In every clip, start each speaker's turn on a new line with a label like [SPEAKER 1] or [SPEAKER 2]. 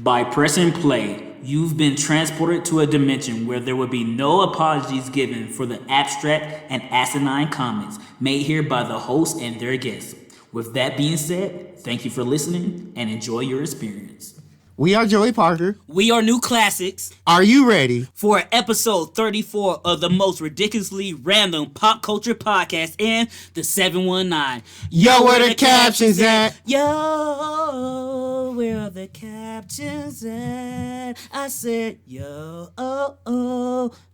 [SPEAKER 1] By pressing play, you've been transported to a dimension where there will be no apologies given for the abstract and asinine comments made here by the host and their guests. With that being said, thank you for listening and enjoy your experience.
[SPEAKER 2] We are Joey Parker.
[SPEAKER 1] We are New Classics.
[SPEAKER 2] Are you ready
[SPEAKER 1] for episode 34 of the most ridiculously random pop culture podcast in the 719?
[SPEAKER 2] Yo, where the captions at?
[SPEAKER 1] Yo, where are the captions at? I said, yo,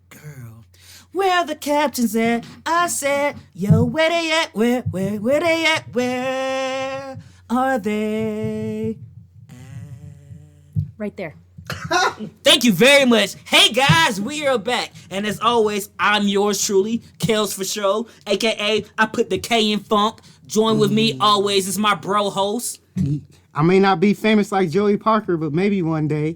[SPEAKER 1] girl. Where are the captions at? I said, yo, where they at? Where they at? Where are they?
[SPEAKER 3] Right there.
[SPEAKER 1] Thank you very much. Hey guys, we are back. And as always, I'm yours truly, Kels for Show, aka I put the K in funk. Join with me always is my bro host.
[SPEAKER 2] I may not be famous like Joey Parker, but maybe one day,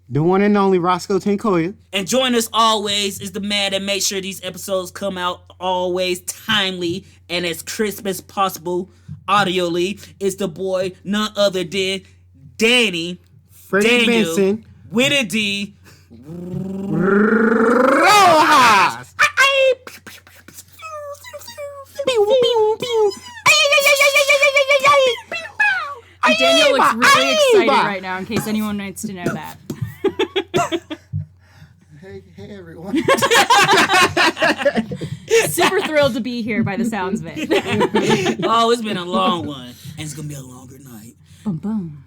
[SPEAKER 2] the one and only Roscoe Tinkoya.
[SPEAKER 1] And join us always is the man that makes sure these episodes come out always timely and as crisp as possible audioly. It's the boy, none other than Danny
[SPEAKER 2] Freddie Benson
[SPEAKER 1] with a D.
[SPEAKER 2] Rojas.
[SPEAKER 3] Daniel looks really excited right now, in case anyone needs to know that.
[SPEAKER 4] Hey everyone.
[SPEAKER 3] Super thrilled to be here by the sounds of it.
[SPEAKER 1] Oh, it's been a long one, and it's going to be a longer night.
[SPEAKER 3] Boom, boom.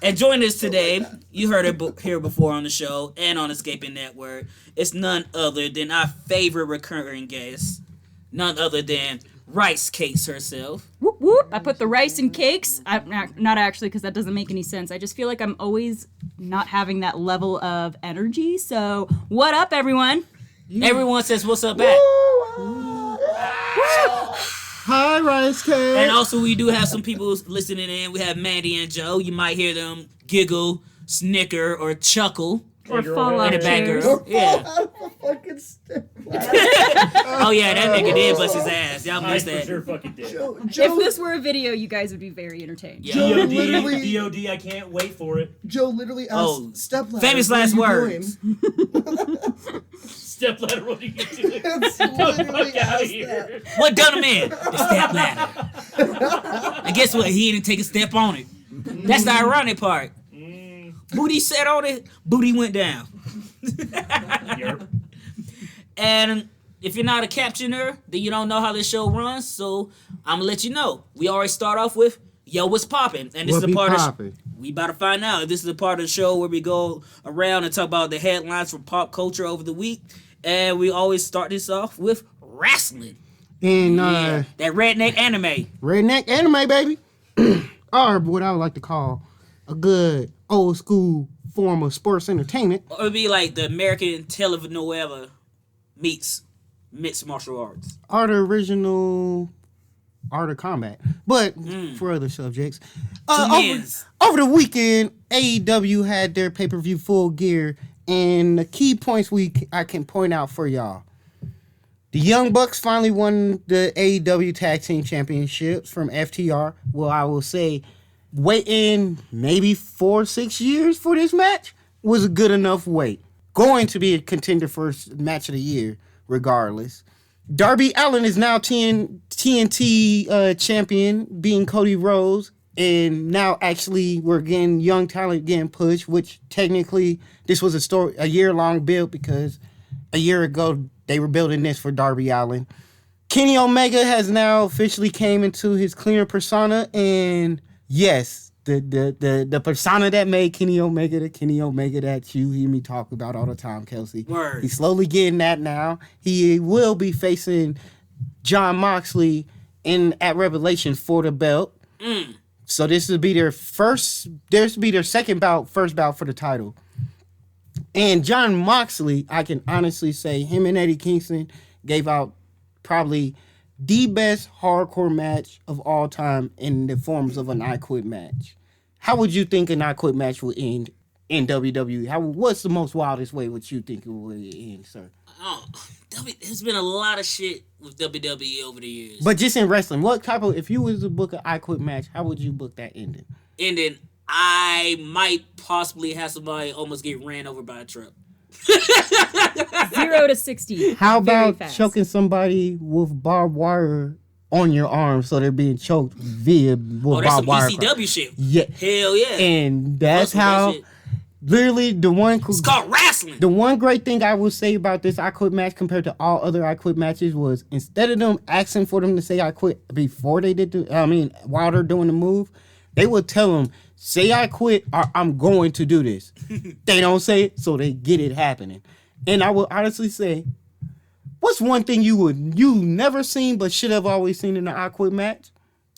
[SPEAKER 1] And join us today, you heard it here before on the show and on Escaping Network. It's none other than our favorite recurring guest, none other than Rice Cakes herself.
[SPEAKER 3] Whoop, whoop. I put the rice in cakes. Not actually, because that doesn't make any sense. I just feel like I'm always not having that level of energy. So, what up, everyone?
[SPEAKER 1] Yeah. Everyone says, what's up, back?
[SPEAKER 2] Hi, Rice Cake.
[SPEAKER 1] And also, we do have some people listening in. We have Mandy and Joe. You might hear them giggle, snicker, or chuckle.
[SPEAKER 3] Or fall off
[SPEAKER 1] the bad
[SPEAKER 3] chairs.
[SPEAKER 1] girl. Yeah.
[SPEAKER 4] Fucking step.
[SPEAKER 1] Oh, yeah, that nigga did bust his ass. Y'all missed that.
[SPEAKER 5] I for sure fucking did.
[SPEAKER 4] Joe,
[SPEAKER 3] If this were a video, you guys would be very entertained.
[SPEAKER 1] Yeah.
[SPEAKER 4] Joe
[SPEAKER 5] DOD,
[SPEAKER 4] literally-
[SPEAKER 5] DOD, I can't wait for it.
[SPEAKER 4] Joe literally asked stepladder.
[SPEAKER 1] Famous last words.
[SPEAKER 5] Stepladder, what are you doing?
[SPEAKER 4] That's
[SPEAKER 5] Get the
[SPEAKER 4] literally
[SPEAKER 5] fuck out
[SPEAKER 4] asked
[SPEAKER 5] of here.
[SPEAKER 1] What done him in? The step ladder. And guess what? He didn't take a step on it. That's the ironic part. Booty sat on it, booty went down.
[SPEAKER 5] Yerp.
[SPEAKER 1] And if you're not a captioner, then you don't know how this show runs. So I'm gonna let you know. We always start off with, yo, what's poppin'? And this is
[SPEAKER 2] What
[SPEAKER 1] a
[SPEAKER 2] be
[SPEAKER 1] part
[SPEAKER 2] poppin'?
[SPEAKER 1] of we about to find out. This is a part of the show where we go around and talk about the headlines from pop culture over the week. And we always start this off with wrestling.
[SPEAKER 2] And
[SPEAKER 1] Yeah, that redneck anime.
[SPEAKER 2] redneck anime, baby. Or what I would like to call a good old school form of sports entertainment.
[SPEAKER 1] Or it would be like the American telenovela meets mixed martial arts.
[SPEAKER 2] Or the original Art of Combat. But for other subjects. Over the weekend, AEW had their pay-per-view Full Gear. And the key points I can point out for y'all. The Young Bucks finally won the AEW Tag Team Championships from FTR. Well, I will say, waiting maybe 4-6 years for this match was a good enough wait. Going to be a contender for match of the year, regardless. Darby Allin is now TNT champion, being Cody Rhodes. And now actually we're getting young talent getting pushed, which technically this was a year-long build because a year ago they were building this for Darby Allin. Kenny Omega has now officially came into his cleaner persona, and yes, the persona that made Kenny Omega the Kenny Omega that you hear me talk about all the time, Kelsey.
[SPEAKER 1] Word.
[SPEAKER 2] He's slowly getting that now. He will be facing John Moxley at Revelation for the belt. So this will be their second bout, first bout for the title. And John Moxley, I can honestly say, him and Eddie Kingston gave out probably the best hardcore match of all time in the forms of an I Quit match. How would you think an I Quit match would end in WWE? What's the most wildest way would you think it would end, sir?
[SPEAKER 1] Oh, there's been a lot of shit with WWE over the years.
[SPEAKER 2] But just in wrestling, what type of, if you was to book an I Quit match, how would you book that ending?
[SPEAKER 1] Ending,
[SPEAKER 6] I might possibly have somebody almost get ran over by a truck.
[SPEAKER 3] 0 to 60.
[SPEAKER 2] How
[SPEAKER 3] very
[SPEAKER 2] about
[SPEAKER 3] fast.
[SPEAKER 2] choking somebody with barbed wire on your arm so they're being choked via with
[SPEAKER 6] Oh, that's
[SPEAKER 2] barbed
[SPEAKER 6] some
[SPEAKER 2] wire?
[SPEAKER 6] ECW shit.
[SPEAKER 2] Yeah.
[SPEAKER 6] Hell yeah.
[SPEAKER 2] And that's
[SPEAKER 6] Fuck with that
[SPEAKER 2] how
[SPEAKER 6] shit.
[SPEAKER 2] literally
[SPEAKER 6] It's called wrestling.
[SPEAKER 2] the one great thing I will say about this I Quit match compared to all other I Quit matches was instead of them asking for them to say I quit before they did while they're doing the move, they would tell them, say I quit or I'm going to do this. They don't say it, so they get it happening. And I will honestly say, what's one thing you never seen but should have always seen in the I Quit match?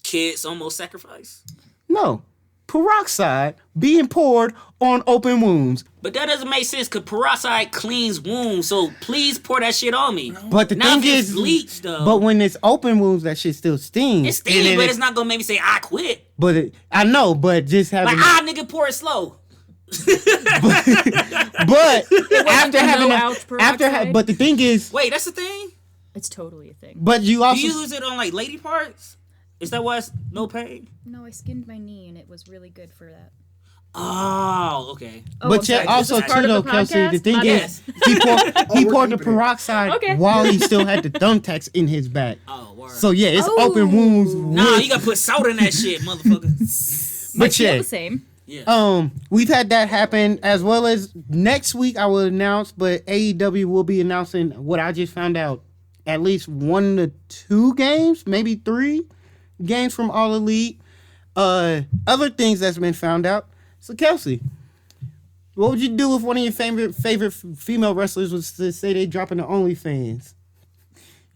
[SPEAKER 6] Kids almost sacrifice.
[SPEAKER 2] No. Peroxide being poured on open wounds.
[SPEAKER 6] But that doesn't make sense because peroxide cleans wounds. So please pour that shit on me.
[SPEAKER 2] But the
[SPEAKER 6] Now
[SPEAKER 2] thing
[SPEAKER 6] if it's
[SPEAKER 2] is,
[SPEAKER 6] bleach though.
[SPEAKER 2] but when it's open wounds, that shit still stings.
[SPEAKER 6] It's stinging,
[SPEAKER 2] And
[SPEAKER 6] but
[SPEAKER 2] then
[SPEAKER 6] it's not gonna make me say I quit.
[SPEAKER 2] But I know, but just having.
[SPEAKER 6] Like nigga, pour it slow.
[SPEAKER 2] But after having
[SPEAKER 3] no-ouch peroxide?
[SPEAKER 2] but the thing is,
[SPEAKER 6] Wait, that's the thing.
[SPEAKER 3] It's totally a thing.
[SPEAKER 2] but you
[SPEAKER 6] Do
[SPEAKER 2] also
[SPEAKER 6] you use it on like lady parts? Is that why it's no pain?
[SPEAKER 3] No, I skinned my knee and it was really good for that.
[SPEAKER 6] Oh, okay.
[SPEAKER 3] Oh,
[SPEAKER 2] but
[SPEAKER 3] I'm
[SPEAKER 2] yeah,
[SPEAKER 3] sorry,
[SPEAKER 2] also
[SPEAKER 3] this is part
[SPEAKER 2] too
[SPEAKER 3] of
[SPEAKER 2] though,
[SPEAKER 3] the
[SPEAKER 2] Kelsey. The
[SPEAKER 3] podcast?
[SPEAKER 2] thing
[SPEAKER 3] My
[SPEAKER 2] is,
[SPEAKER 3] bad.
[SPEAKER 2] he poured the
[SPEAKER 4] working
[SPEAKER 2] peroxide
[SPEAKER 3] Okay.
[SPEAKER 2] while he still had the thumbtacks in his back.
[SPEAKER 6] Oh, word.
[SPEAKER 2] So yeah, it's
[SPEAKER 3] Oh.
[SPEAKER 2] open wounds.
[SPEAKER 6] Nah,
[SPEAKER 2] with-
[SPEAKER 6] you gotta put salt in that shit, motherfucker.
[SPEAKER 2] but
[SPEAKER 3] Feel
[SPEAKER 2] yeah,
[SPEAKER 3] the same.
[SPEAKER 6] Yeah.
[SPEAKER 2] we've had that happen as well as next week I will announce, but AEW will be announcing what I just found out. At least 1 to 2 games, maybe 3 games from All Elite. Other things that's been found out. So Kelsey, what would you do if one of your favorite female wrestlers was to say they dropping the OnlyFans?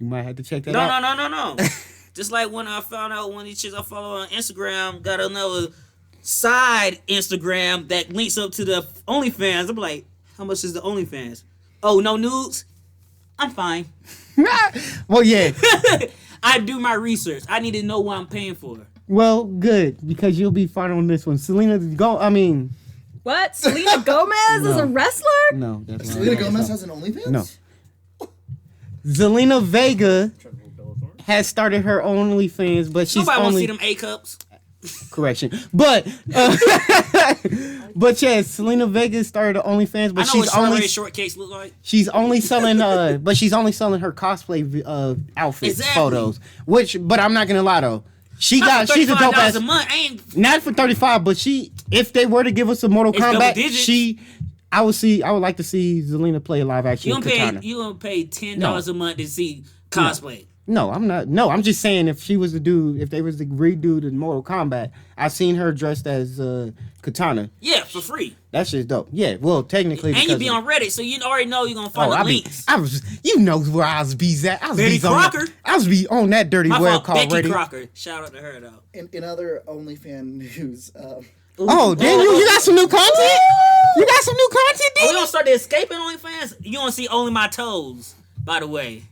[SPEAKER 2] You might have to check that out.
[SPEAKER 6] No. Just like when I found out one of these chicks I follow on Instagram got another side Instagram that links up to the OnlyFans. I'm like, how much is the OnlyFans? Oh, no nudes? I'm fine.
[SPEAKER 2] Well, yeah.
[SPEAKER 6] I do my research. I need to know what I'm paying for.
[SPEAKER 2] Well, good, because you'll be fine on this one.
[SPEAKER 3] What? Selena Gomez is a wrestler?
[SPEAKER 2] No, that's not
[SPEAKER 4] Selena
[SPEAKER 2] right.
[SPEAKER 4] Gomez has an OnlyFans?
[SPEAKER 2] No. Zelina Vega has started her OnlyFans, but she's
[SPEAKER 6] Nobody wants to see
[SPEAKER 2] only
[SPEAKER 6] them A cups.
[SPEAKER 2] correction. But but yeah, Selena Vega started the OnlyFans,
[SPEAKER 6] I
[SPEAKER 2] but
[SPEAKER 6] know what
[SPEAKER 2] she's only
[SPEAKER 6] strawberry shortcakes look like.
[SPEAKER 2] she's only selling but she's only selling her cosplay outfits
[SPEAKER 6] Exactly.
[SPEAKER 2] photos. But I'm not gonna lie though. She's a
[SPEAKER 6] $35
[SPEAKER 2] dope ass
[SPEAKER 6] a month. I ain't.
[SPEAKER 2] not for 35, but if they were to give us a Mortal
[SPEAKER 6] It's double
[SPEAKER 2] Kombat,
[SPEAKER 6] digits.
[SPEAKER 2] I would like to see Zelina play a live action
[SPEAKER 6] You don't
[SPEAKER 2] Katana.
[SPEAKER 6] pay $10 a month to see cosplay.
[SPEAKER 2] No, I'm not. No, I'm just saying if they was to redo the Mortal Kombat, I seen her dressed as Katana.
[SPEAKER 6] Yeah, for free.
[SPEAKER 2] That's just dope. Yeah, well, technically,
[SPEAKER 6] And you
[SPEAKER 2] because
[SPEAKER 6] be
[SPEAKER 2] of-
[SPEAKER 6] on Reddit, so you already know you're gonna find the links.
[SPEAKER 2] I was, you know where I was be at. I was
[SPEAKER 6] Betty
[SPEAKER 2] be on,
[SPEAKER 6] Crocker.
[SPEAKER 2] I was be on that dirty
[SPEAKER 6] My
[SPEAKER 2] web
[SPEAKER 6] fault,
[SPEAKER 2] called
[SPEAKER 6] Becky
[SPEAKER 2] Reddit.
[SPEAKER 6] Crocker. Shout out to her though.
[SPEAKER 4] In other OnlyFans news,
[SPEAKER 2] Oh, damn, you got some new content? You got some new content,
[SPEAKER 6] Oh, we
[SPEAKER 2] dude?
[SPEAKER 6] gonna start the escaping OnlyFans. You gonna see only my toes, by the way.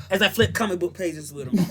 [SPEAKER 6] As I flip comic book pages with them.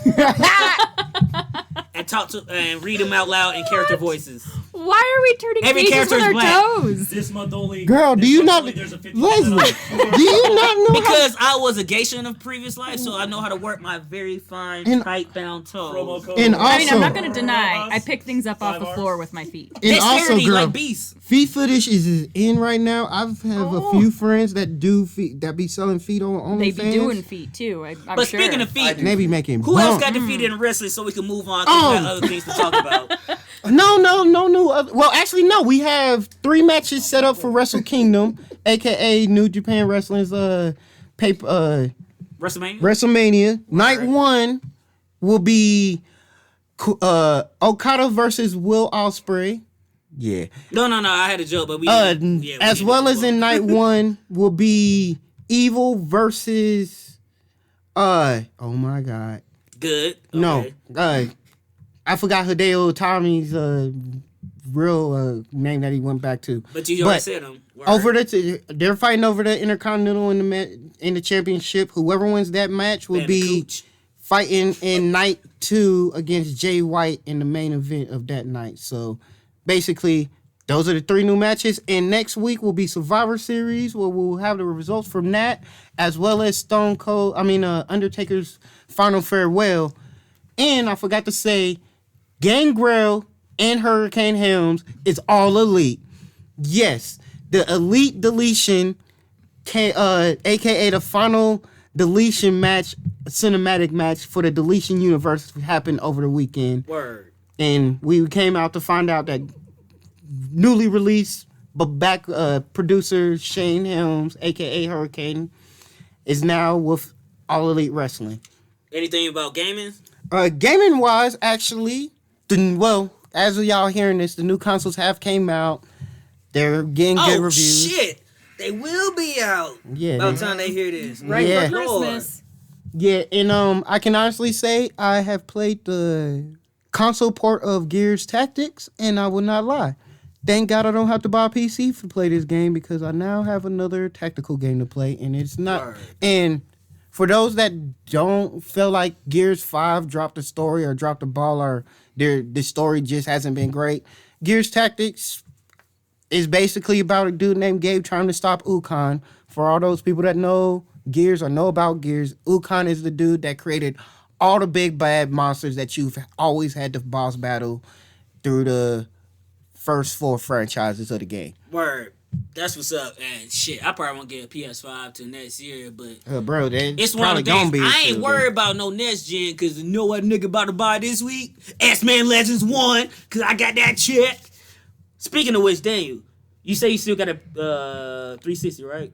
[SPEAKER 6] And talk to and read them out loud in character voices.
[SPEAKER 3] Why are we turning
[SPEAKER 6] Every
[SPEAKER 3] pages
[SPEAKER 6] character
[SPEAKER 3] with
[SPEAKER 6] is
[SPEAKER 3] our
[SPEAKER 6] black.
[SPEAKER 3] toes?
[SPEAKER 5] This month only.
[SPEAKER 2] Girl, do
[SPEAKER 5] this
[SPEAKER 2] you
[SPEAKER 5] month
[SPEAKER 2] not,
[SPEAKER 5] only there's a 50%
[SPEAKER 2] Leslie?
[SPEAKER 5] off.
[SPEAKER 2] Do you not know?
[SPEAKER 6] Because I was a geisha in a previous life, so I know how to work my very fine,
[SPEAKER 2] And-
[SPEAKER 6] tight bound toes.
[SPEAKER 5] Promo code.
[SPEAKER 2] And
[SPEAKER 3] I mean, I'm
[SPEAKER 2] also-
[SPEAKER 3] not going to deny. I pick things up off the
[SPEAKER 5] 5
[SPEAKER 3] floor with my feet.
[SPEAKER 2] And also,
[SPEAKER 6] Dexterity
[SPEAKER 2] girl,
[SPEAKER 6] like beasts.
[SPEAKER 2] feet footage is in right now. I have
[SPEAKER 3] Oh.
[SPEAKER 2] a few friends that do feet that be selling feet on OnlyFans.
[SPEAKER 3] They be doing feet too. I'm
[SPEAKER 6] But
[SPEAKER 3] sure.
[SPEAKER 6] speaking of feet,
[SPEAKER 2] And they be making.
[SPEAKER 6] who else
[SPEAKER 2] bump.
[SPEAKER 6] got defeated in wrestling so we can move on? 'Cause we got other things to talk about.
[SPEAKER 2] No new. Well, actually, no. We have 3 matches set up for Wrestle Kingdom, aka New Japan Wrestling's
[SPEAKER 6] WrestleMania.
[SPEAKER 2] WrestleMania. Night 1 will be Okada versus Will Ospreay. Yeah.
[SPEAKER 6] No. I had a joke, but we.
[SPEAKER 2] As well as in night 1 will be Evil versus. Oh my God.
[SPEAKER 6] Good.
[SPEAKER 2] No.
[SPEAKER 6] Okay.
[SPEAKER 2] I forgot Hideo Itami's real name that he went back to.
[SPEAKER 6] But you already said them.
[SPEAKER 2] They're fighting over the Intercontinental in the championship. Whoever wins that match will be fighting in night 2 against Jay White in the main event of that night. So basically, those are the 3 new matches. And next week will be Survivor Series, where we'll have the results from that, as well as Undertaker's final farewell. And I forgot to say, Gangrel and Hurricane Helms is all elite. Yes, the elite deletion, aka the final deletion match, cinematic match for the deletion universe happened over the weekend.
[SPEAKER 6] Word.
[SPEAKER 2] And we came out to find out that newly released but back producer Shane Helms, aka Hurricane, is now with All Elite Wrestling.
[SPEAKER 6] Anything about gaming?
[SPEAKER 2] Gaming wise, actually, as of y'all hearing this, the new consoles have came out. They're getting good reviews.
[SPEAKER 6] Shit. They will be out
[SPEAKER 2] Yeah.
[SPEAKER 6] by the time they hear this.
[SPEAKER 3] Right
[SPEAKER 2] Yeah.
[SPEAKER 3] for Christmas.
[SPEAKER 2] Yeah, and I can honestly say I have played the console port of Gears Tactics, and I will not lie. Thank God I don't have to buy a PC to play this game because I now have another tactical game to play, and it's not.
[SPEAKER 6] Word.
[SPEAKER 2] And for those that don't feel like Gears 5 dropped the story or dropped the ball or the story just hasn't been great, Gears Tactics is basically about a dude named Gabe trying to stop Ukon. For all those people that know Gears or know about Gears, Ukon is the dude that created all the big bad monsters that you've always had to boss battle through the first 4 franchises of the game.
[SPEAKER 6] Word. That's what's up. And shit, I probably won't get a PS5 till next year, but
[SPEAKER 2] Bro,
[SPEAKER 6] it's one of the things. I ain't worried about no next gen because you know what nigga about to buy this week? X-Men Legends 1 because I got that check. Speaking of which, Daniel, you say you still got a 360, right?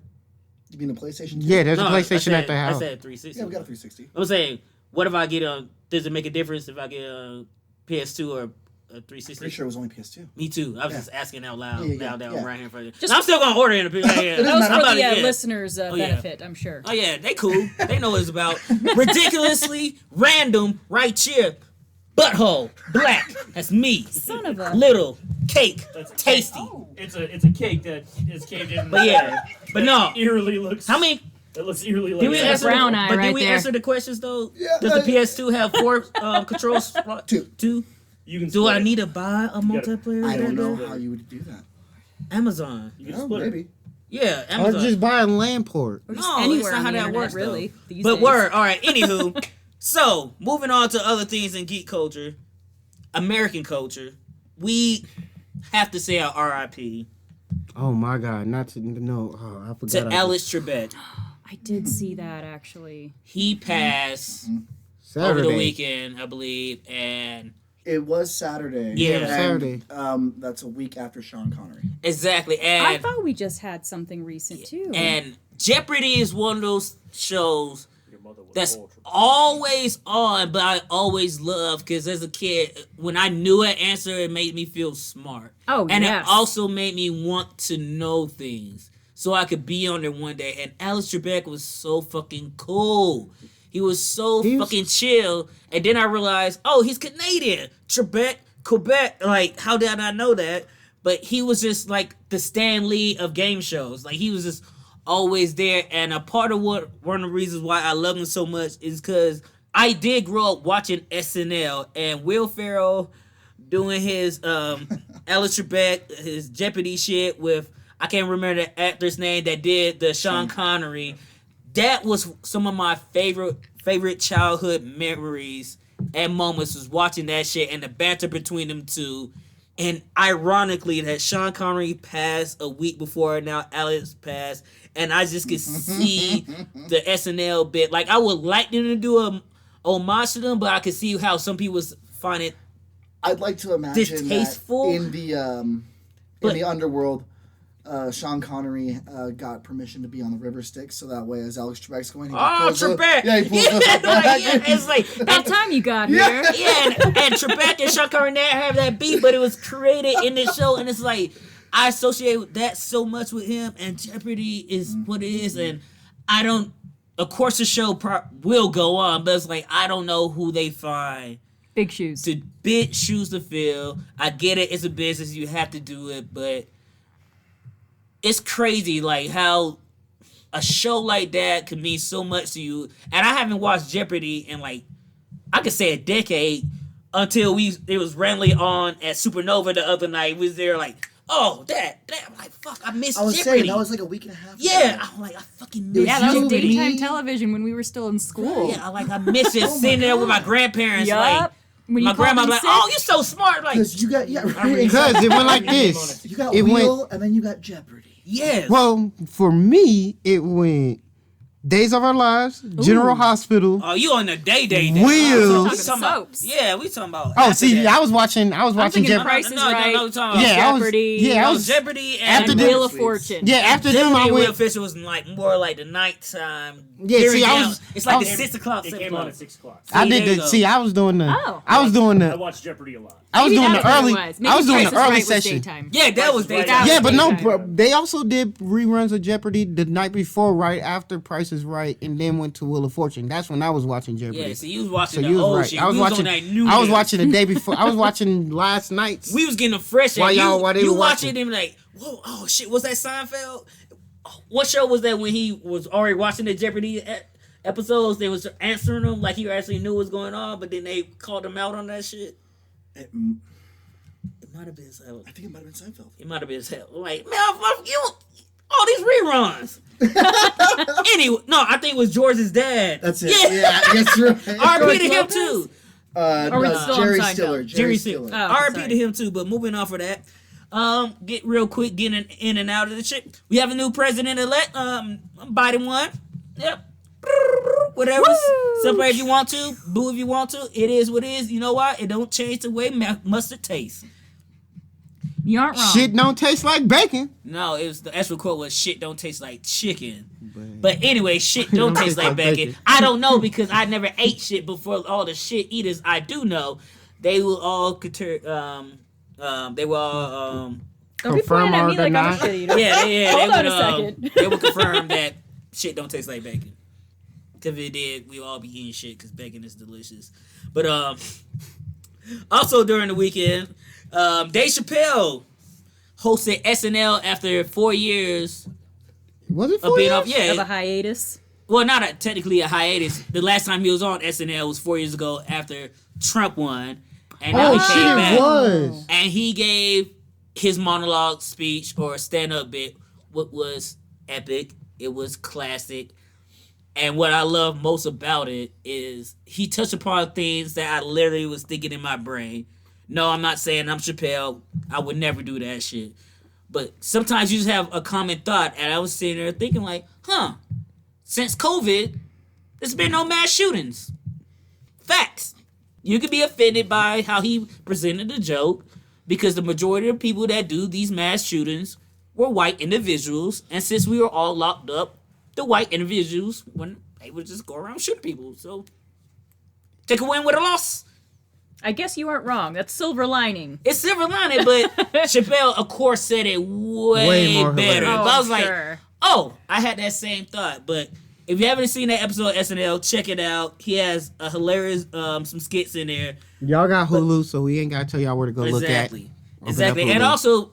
[SPEAKER 4] You mean a PlayStation 2?
[SPEAKER 2] Yeah, there's a
[SPEAKER 6] No,
[SPEAKER 2] PlayStation at the house.
[SPEAKER 6] I said 360.
[SPEAKER 4] Yeah, we got a 360.
[SPEAKER 6] I'm saying, what if I get does it make a difference if I get a PS2 or a 360?
[SPEAKER 4] Pretty sure it was only PS2.
[SPEAKER 6] Me too. I was just asking out loud.
[SPEAKER 4] Yeah,
[SPEAKER 6] now that
[SPEAKER 4] yeah.
[SPEAKER 6] I'm right here for you. I'm still gonna order it. Yeah,
[SPEAKER 4] It
[SPEAKER 3] That was
[SPEAKER 4] doesn't
[SPEAKER 3] for
[SPEAKER 4] matter.
[SPEAKER 3] the listeners' benefit, I'm sure.
[SPEAKER 6] Oh yeah, they cool. They know what it's about. Ridiculously random right here. Butthole black. That's me.
[SPEAKER 3] Son of a...
[SPEAKER 6] Little cake.
[SPEAKER 5] That's
[SPEAKER 6] Tasty.
[SPEAKER 5] It's a cake that is caved in.
[SPEAKER 6] But yeah. But no.
[SPEAKER 5] Eerily looks.
[SPEAKER 6] How many?
[SPEAKER 5] It looks eerily like.
[SPEAKER 6] Did we
[SPEAKER 3] a
[SPEAKER 6] answer
[SPEAKER 3] brown eye
[SPEAKER 6] but
[SPEAKER 3] right
[SPEAKER 6] did we
[SPEAKER 3] there.
[SPEAKER 6] answer the questions though?
[SPEAKER 4] Yeah,
[SPEAKER 6] Does the PS2 have 4 controls? Two.
[SPEAKER 5] You can.
[SPEAKER 6] Do
[SPEAKER 5] split
[SPEAKER 6] I
[SPEAKER 5] it.
[SPEAKER 6] need to buy a multiplayer?
[SPEAKER 4] I don't know
[SPEAKER 6] there?
[SPEAKER 4] how you would do that.
[SPEAKER 6] Amazon.
[SPEAKER 5] You can
[SPEAKER 4] No,
[SPEAKER 5] split it.
[SPEAKER 4] maybe.
[SPEAKER 6] Yeah,
[SPEAKER 2] Or
[SPEAKER 6] Amazon.
[SPEAKER 2] just buy a LAN port.
[SPEAKER 3] Or just
[SPEAKER 6] No,
[SPEAKER 3] anywhere
[SPEAKER 6] it's not
[SPEAKER 3] on
[SPEAKER 6] how
[SPEAKER 3] the
[SPEAKER 6] that
[SPEAKER 3] internet,
[SPEAKER 6] works,
[SPEAKER 3] really.
[SPEAKER 6] though.
[SPEAKER 3] these
[SPEAKER 6] But
[SPEAKER 3] days.
[SPEAKER 6] word, all right. Anywho, so moving on to other things in geek culture, American culture, we have to say our RIP
[SPEAKER 2] Oh my God, not to no. Oh, I forgot.
[SPEAKER 6] to Alex Trebek.
[SPEAKER 3] I did see that, actually.
[SPEAKER 6] He passed
[SPEAKER 2] Saturday.
[SPEAKER 6] over the weekend, I believe, and
[SPEAKER 4] It was Saturday.
[SPEAKER 6] Yeah,
[SPEAKER 4] and,
[SPEAKER 2] Saturday.
[SPEAKER 4] That's a week after Sean Connery.
[SPEAKER 6] exactly,
[SPEAKER 3] I
[SPEAKER 6] and
[SPEAKER 3] thought we just had something recent, too.
[SPEAKER 6] and Jeopardy is one of those shows
[SPEAKER 5] Your mother was
[SPEAKER 6] that's
[SPEAKER 5] ultra-
[SPEAKER 6] always on, but I always love because as a kid, when I knew an answer, it made me feel smart.
[SPEAKER 3] Oh,
[SPEAKER 6] and
[SPEAKER 3] yes.
[SPEAKER 6] it also made me want to know things so I could be on there one day. And Alex Trebek was so fucking cool. He was so fucking chill. And then I realized, oh, he's Canadian. Trebek, Quebec. Like, how did I know that? But he was just like the Stan Lee of game shows. Like, he was just always there. And a part of one of the reasons why I love him so much is because I did grow up watching SNL, and Will Ferrell doing his Alex Trebek, his Jeopardy shit with, I can't remember the actor's name that did the Sean Connery. That was some of my favorite childhood memories and moments, was watching that shit and the banter between them two. And ironically, that Sean Connery passed a week before now Alex passed, and I just could see the SNL bit. Like, I would like them to do a homage to them, but I could see how some people find it.
[SPEAKER 4] I'd like to imagine
[SPEAKER 6] Distasteful?
[SPEAKER 4] that in the underworld, Sean Connery got permission to be on the river Styx, so that way as Alex Trebek's going, he just pulls
[SPEAKER 6] Trebek!
[SPEAKER 4] Yeah, he pulls
[SPEAKER 6] Yeah,
[SPEAKER 4] us up
[SPEAKER 6] like,
[SPEAKER 4] back.
[SPEAKER 6] yeah, it's like
[SPEAKER 3] About time you got here.
[SPEAKER 6] yeah, and Trebek and Sean Connery never have that beat, but it was created in this show, and it's like I associate that so much with him, and Jeopardy is what it is, and I don't. Of course, the show will go on, but it's like I don't know who they find
[SPEAKER 3] Big shoes.
[SPEAKER 6] to big shoes to fill. I get it; it's a business, you have to do it, but it's crazy, like how a show like that could mean so much to you. And I haven't watched Jeopardy in like I could say a decade until it was randomly on at Supernova the other night. We was there like, oh, that I'm like, fuck, I missed
[SPEAKER 4] I was
[SPEAKER 6] Jeopardy.
[SPEAKER 4] saying, that was like a week and a half ago.
[SPEAKER 6] Yeah, I'm like, I fucking missed
[SPEAKER 3] Yeah, that was
[SPEAKER 6] Jeopardy.
[SPEAKER 3] daytime television when we were still in school.
[SPEAKER 6] Yeah, I miss it sitting there with my grandparents.
[SPEAKER 3] Yup.
[SPEAKER 6] Like,
[SPEAKER 3] When you
[SPEAKER 6] My
[SPEAKER 3] call
[SPEAKER 6] grandma
[SPEAKER 3] them
[SPEAKER 6] be like,
[SPEAKER 3] sick?
[SPEAKER 6] "Oh, you so smart!" Like,
[SPEAKER 4] Because you got exactly.
[SPEAKER 2] Because it went like this.
[SPEAKER 4] You got
[SPEAKER 2] It
[SPEAKER 4] Wheel,
[SPEAKER 2] went.
[SPEAKER 4] and then you got Jeopardy.
[SPEAKER 6] yes.
[SPEAKER 2] Well, for me, it went Days of Our Lives, General Hospital.
[SPEAKER 6] Oh, you on the day.
[SPEAKER 2] Wheels.
[SPEAKER 6] We talking about
[SPEAKER 3] Soaps.
[SPEAKER 6] yeah, we talking about.
[SPEAKER 2] Oh,
[SPEAKER 6] after
[SPEAKER 2] see,
[SPEAKER 6] that.
[SPEAKER 2] I was watching
[SPEAKER 3] I'm
[SPEAKER 2] Jeopardy.
[SPEAKER 3] thinking Price is Right.
[SPEAKER 6] No, talking about
[SPEAKER 2] Yeah, I was-
[SPEAKER 3] Jeopardy.
[SPEAKER 2] yeah, I
[SPEAKER 6] No,
[SPEAKER 2] was-
[SPEAKER 6] Jeopardy
[SPEAKER 2] after
[SPEAKER 3] and
[SPEAKER 2] the-
[SPEAKER 3] Wheel of Fortune.
[SPEAKER 2] Yeah, after them,
[SPEAKER 6] Jeopardy
[SPEAKER 2] I
[SPEAKER 6] and Will
[SPEAKER 2] went.
[SPEAKER 6] Fisher was like more like the nighttime.
[SPEAKER 2] Yeah,
[SPEAKER 6] Hearing
[SPEAKER 2] see, I
[SPEAKER 6] down.
[SPEAKER 2] was-
[SPEAKER 6] It's like
[SPEAKER 2] I
[SPEAKER 6] the
[SPEAKER 2] was-
[SPEAKER 6] 6 o'clock.
[SPEAKER 5] It
[SPEAKER 6] 7
[SPEAKER 5] came on
[SPEAKER 6] o'clock.
[SPEAKER 5] at 6 o'clock.
[SPEAKER 2] I
[SPEAKER 6] See, there
[SPEAKER 2] did
[SPEAKER 6] you
[SPEAKER 2] the.
[SPEAKER 6] go.
[SPEAKER 2] See, I was doing the.
[SPEAKER 3] Oh.
[SPEAKER 2] I was doing
[SPEAKER 5] I
[SPEAKER 2] the.
[SPEAKER 5] watched Jeopardy a lot.
[SPEAKER 2] I was
[SPEAKER 3] Maybe
[SPEAKER 2] doing
[SPEAKER 3] that's
[SPEAKER 2] the
[SPEAKER 3] what it
[SPEAKER 2] early.
[SPEAKER 3] was. Maybe
[SPEAKER 2] I was doing
[SPEAKER 3] Price
[SPEAKER 2] the
[SPEAKER 3] is
[SPEAKER 2] early
[SPEAKER 3] Right was
[SPEAKER 2] session.
[SPEAKER 3] daytime.
[SPEAKER 6] Yeah, that was
[SPEAKER 5] Right.
[SPEAKER 6] daytime.
[SPEAKER 2] Yeah, but no,
[SPEAKER 3] Daytime.
[SPEAKER 2] they also did reruns of Jeopardy the night before, right after Price is Right, and then went to Wheel of Fortune. That's when I was watching Jeopardy.
[SPEAKER 6] Yeah, so you was watching
[SPEAKER 2] So
[SPEAKER 6] the
[SPEAKER 2] you was
[SPEAKER 6] old
[SPEAKER 2] right.
[SPEAKER 6] shit.
[SPEAKER 2] I was
[SPEAKER 6] We
[SPEAKER 2] watching.
[SPEAKER 6] on that new
[SPEAKER 2] I was
[SPEAKER 6] shit.
[SPEAKER 2] watching the day before. I was watching last night's.
[SPEAKER 6] We was getting a fresh.
[SPEAKER 2] While
[SPEAKER 6] you,
[SPEAKER 2] y'all- while they
[SPEAKER 6] you
[SPEAKER 2] were
[SPEAKER 6] watching
[SPEAKER 2] watching.
[SPEAKER 6] them like, whoa, oh shit, was that Seinfeld? What show was that when he was already watching the Jeopardy episodes? They was answering them like he actually knew what was going on, but then they called him out on that shit.
[SPEAKER 4] It,
[SPEAKER 6] It might have been Seinfeld.
[SPEAKER 4] I think it might have been Seinfeld.
[SPEAKER 6] It might have been hell. Like, man, fuck you. All these reruns. Anyway, no, I think it was George's dad.
[SPEAKER 4] That's it.
[SPEAKER 6] Yeah.
[SPEAKER 4] Yeah, I guess you're right.
[SPEAKER 6] RP to him too.
[SPEAKER 3] Are we still on
[SPEAKER 4] Jerry
[SPEAKER 3] Seinfeld?
[SPEAKER 4] Stiller.
[SPEAKER 6] Jerry
[SPEAKER 4] Stiller.
[SPEAKER 3] Oh,
[SPEAKER 6] RP
[SPEAKER 3] sorry.
[SPEAKER 6] to him too. But moving on for that, get real quick, getting in and out of the shit. We have a new president elect. Biden won. Yep. Whatever.
[SPEAKER 3] Woo!
[SPEAKER 6] Celebrate if you want to. Boo if you want to. It is what it is. You know why? It don't change the way mustard tastes.
[SPEAKER 3] You aren't wrong.
[SPEAKER 2] Shit don't taste like bacon.
[SPEAKER 6] No, it was the actual quote was shit don't taste like chicken. But anyway, shit don't taste like bacon. I don't know because I never ate shit before. All the shit eaters I do know, they will all they will all
[SPEAKER 3] Don't be
[SPEAKER 2] Confirm
[SPEAKER 3] pointing at
[SPEAKER 2] or
[SPEAKER 3] me like I'm a
[SPEAKER 2] deny.
[SPEAKER 3] shit eater.
[SPEAKER 6] yeah.
[SPEAKER 3] Hold
[SPEAKER 6] they
[SPEAKER 3] on
[SPEAKER 6] would,
[SPEAKER 3] a second.
[SPEAKER 6] They will confirm that shit don't taste like bacon. Because if it did, we all be eating shit because bacon is delicious. But also during the weekend, Dave Chappelle hosted SNL after 4 years
[SPEAKER 2] Was it
[SPEAKER 6] of
[SPEAKER 2] 4
[SPEAKER 6] being
[SPEAKER 2] years?
[SPEAKER 6] off. Yeah,
[SPEAKER 3] Of a hiatus.
[SPEAKER 6] well, not technically a hiatus. The last time he was on SNL was 4 years ago after Trump won, and now
[SPEAKER 2] Oh
[SPEAKER 6] he
[SPEAKER 2] shit,
[SPEAKER 6] came
[SPEAKER 2] it
[SPEAKER 6] back
[SPEAKER 2] was.
[SPEAKER 6] and he gave his monologue speech or stand-up bit, what was epic. It was classic. And what I love most about it is he touched upon things that I literally was thinking in my brain. No, I'm not saying I'm Chappelle. I would never do that shit. But sometimes you just have a common thought, and I was sitting there thinking like, since COVID, there's been no mass shootings. Facts. You could be offended by how he presented the joke because the majority of people that do these mass shootings were white individuals, and since we were all locked up, the white individuals when they would just go around shooting people. So take a win with a loss.
[SPEAKER 3] I guess you aren't wrong. That's silver lining.
[SPEAKER 6] It's silver lining, but Chappelle, of course, said it way
[SPEAKER 2] more
[SPEAKER 6] better.
[SPEAKER 2] hilarious.
[SPEAKER 6] But I was like,
[SPEAKER 3] sure.
[SPEAKER 6] oh, I had that same thought. But if you haven't seen that episode of SNL, check it out. He has a hilarious some skits in there.
[SPEAKER 2] Y'all got Hulu, so we ain't gotta tell y'all where to go look at.
[SPEAKER 6] Exactly.
[SPEAKER 2] Open
[SPEAKER 6] Exactly.
[SPEAKER 2] up
[SPEAKER 6] And
[SPEAKER 2] Hulu.
[SPEAKER 6] also,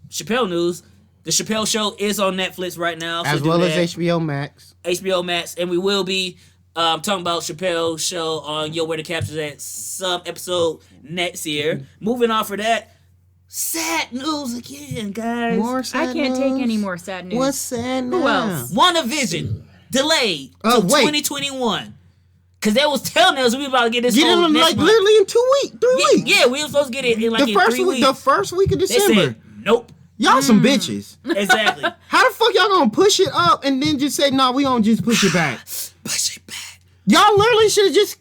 [SPEAKER 6] Chappelle news. The Chappelle Show is on Netflix right now. So
[SPEAKER 2] As
[SPEAKER 6] do
[SPEAKER 2] well
[SPEAKER 6] that.
[SPEAKER 2] as HBO Max.
[SPEAKER 6] HBO Max, and we will be talking about Chappelle's show on Yo Where the Captions at some episode next year. Moving on for that, sad news again, guys.
[SPEAKER 2] More sad
[SPEAKER 3] I can't take
[SPEAKER 2] news?
[SPEAKER 3] any more sad news.
[SPEAKER 2] What's sad now?
[SPEAKER 3] Who else?
[SPEAKER 6] WandaVision delayed to
[SPEAKER 2] wait.
[SPEAKER 6] 2021 because they was telling us we was about to get this
[SPEAKER 2] Get
[SPEAKER 6] whole
[SPEAKER 2] it
[SPEAKER 6] next
[SPEAKER 2] like
[SPEAKER 6] month.
[SPEAKER 2] literally in 2 weeks, 3 weeks.
[SPEAKER 6] Yeah, we were supposed to get it in like
[SPEAKER 2] the
[SPEAKER 6] in
[SPEAKER 2] first
[SPEAKER 6] 3
[SPEAKER 2] week,
[SPEAKER 6] weeks.
[SPEAKER 2] the first week of
[SPEAKER 6] They
[SPEAKER 2] December.
[SPEAKER 6] said nope.
[SPEAKER 2] Y'all some bitches.
[SPEAKER 6] Exactly.
[SPEAKER 2] How the fuck y'all gonna push it up and then just say, nah, we gonna just push it back?
[SPEAKER 6] Push it back.
[SPEAKER 2] Y'all literally should have just.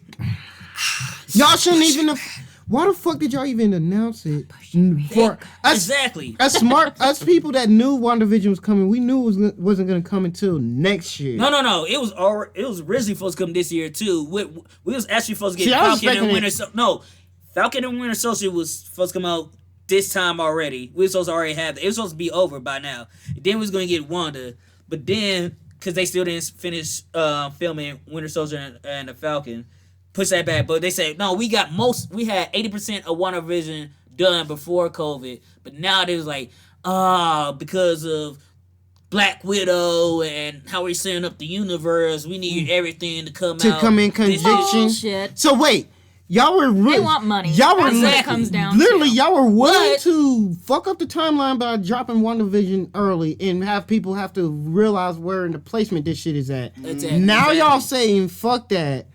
[SPEAKER 2] Y'all shouldn't even have. Why the fuck did y'all even announce it? For us,
[SPEAKER 6] Exactly.
[SPEAKER 2] us people that knew WandaVision was coming, we knew it wasn't gonna come until next year.
[SPEAKER 6] No. It was originally supposed to come this year too. We was actually supposed to get
[SPEAKER 2] See, I was
[SPEAKER 6] Falcon and
[SPEAKER 2] expecting
[SPEAKER 6] Winter. Falcon and Winter Soldier was supposed to come out this time already. We were supposed to already have it. It was supposed to be over by now. Then we was gonna get Wanda, but then because they still didn't finish filming Winter Soldier and the Falcon, push that back. But they said no. We had 80% of WandaVision done before COVID, but now they was like, because of Black Widow and how we're setting up the universe, we need everything to come out.
[SPEAKER 2] come in
[SPEAKER 6] this
[SPEAKER 2] conjunction.
[SPEAKER 3] Bullshit.
[SPEAKER 2] So wait, y'all were really,
[SPEAKER 3] They want money.
[SPEAKER 2] Y'all were
[SPEAKER 3] That's what it
[SPEAKER 6] Exactly.
[SPEAKER 3] comes down
[SPEAKER 2] literally
[SPEAKER 3] to.
[SPEAKER 2] y'all were willing
[SPEAKER 6] But-
[SPEAKER 2] to fuck up the timeline by dropping WandaVision early and have people have to realize where in the placement this shit is at.
[SPEAKER 6] Exactly.
[SPEAKER 2] Now y'all
[SPEAKER 6] Exactly.
[SPEAKER 2] saying fuck that.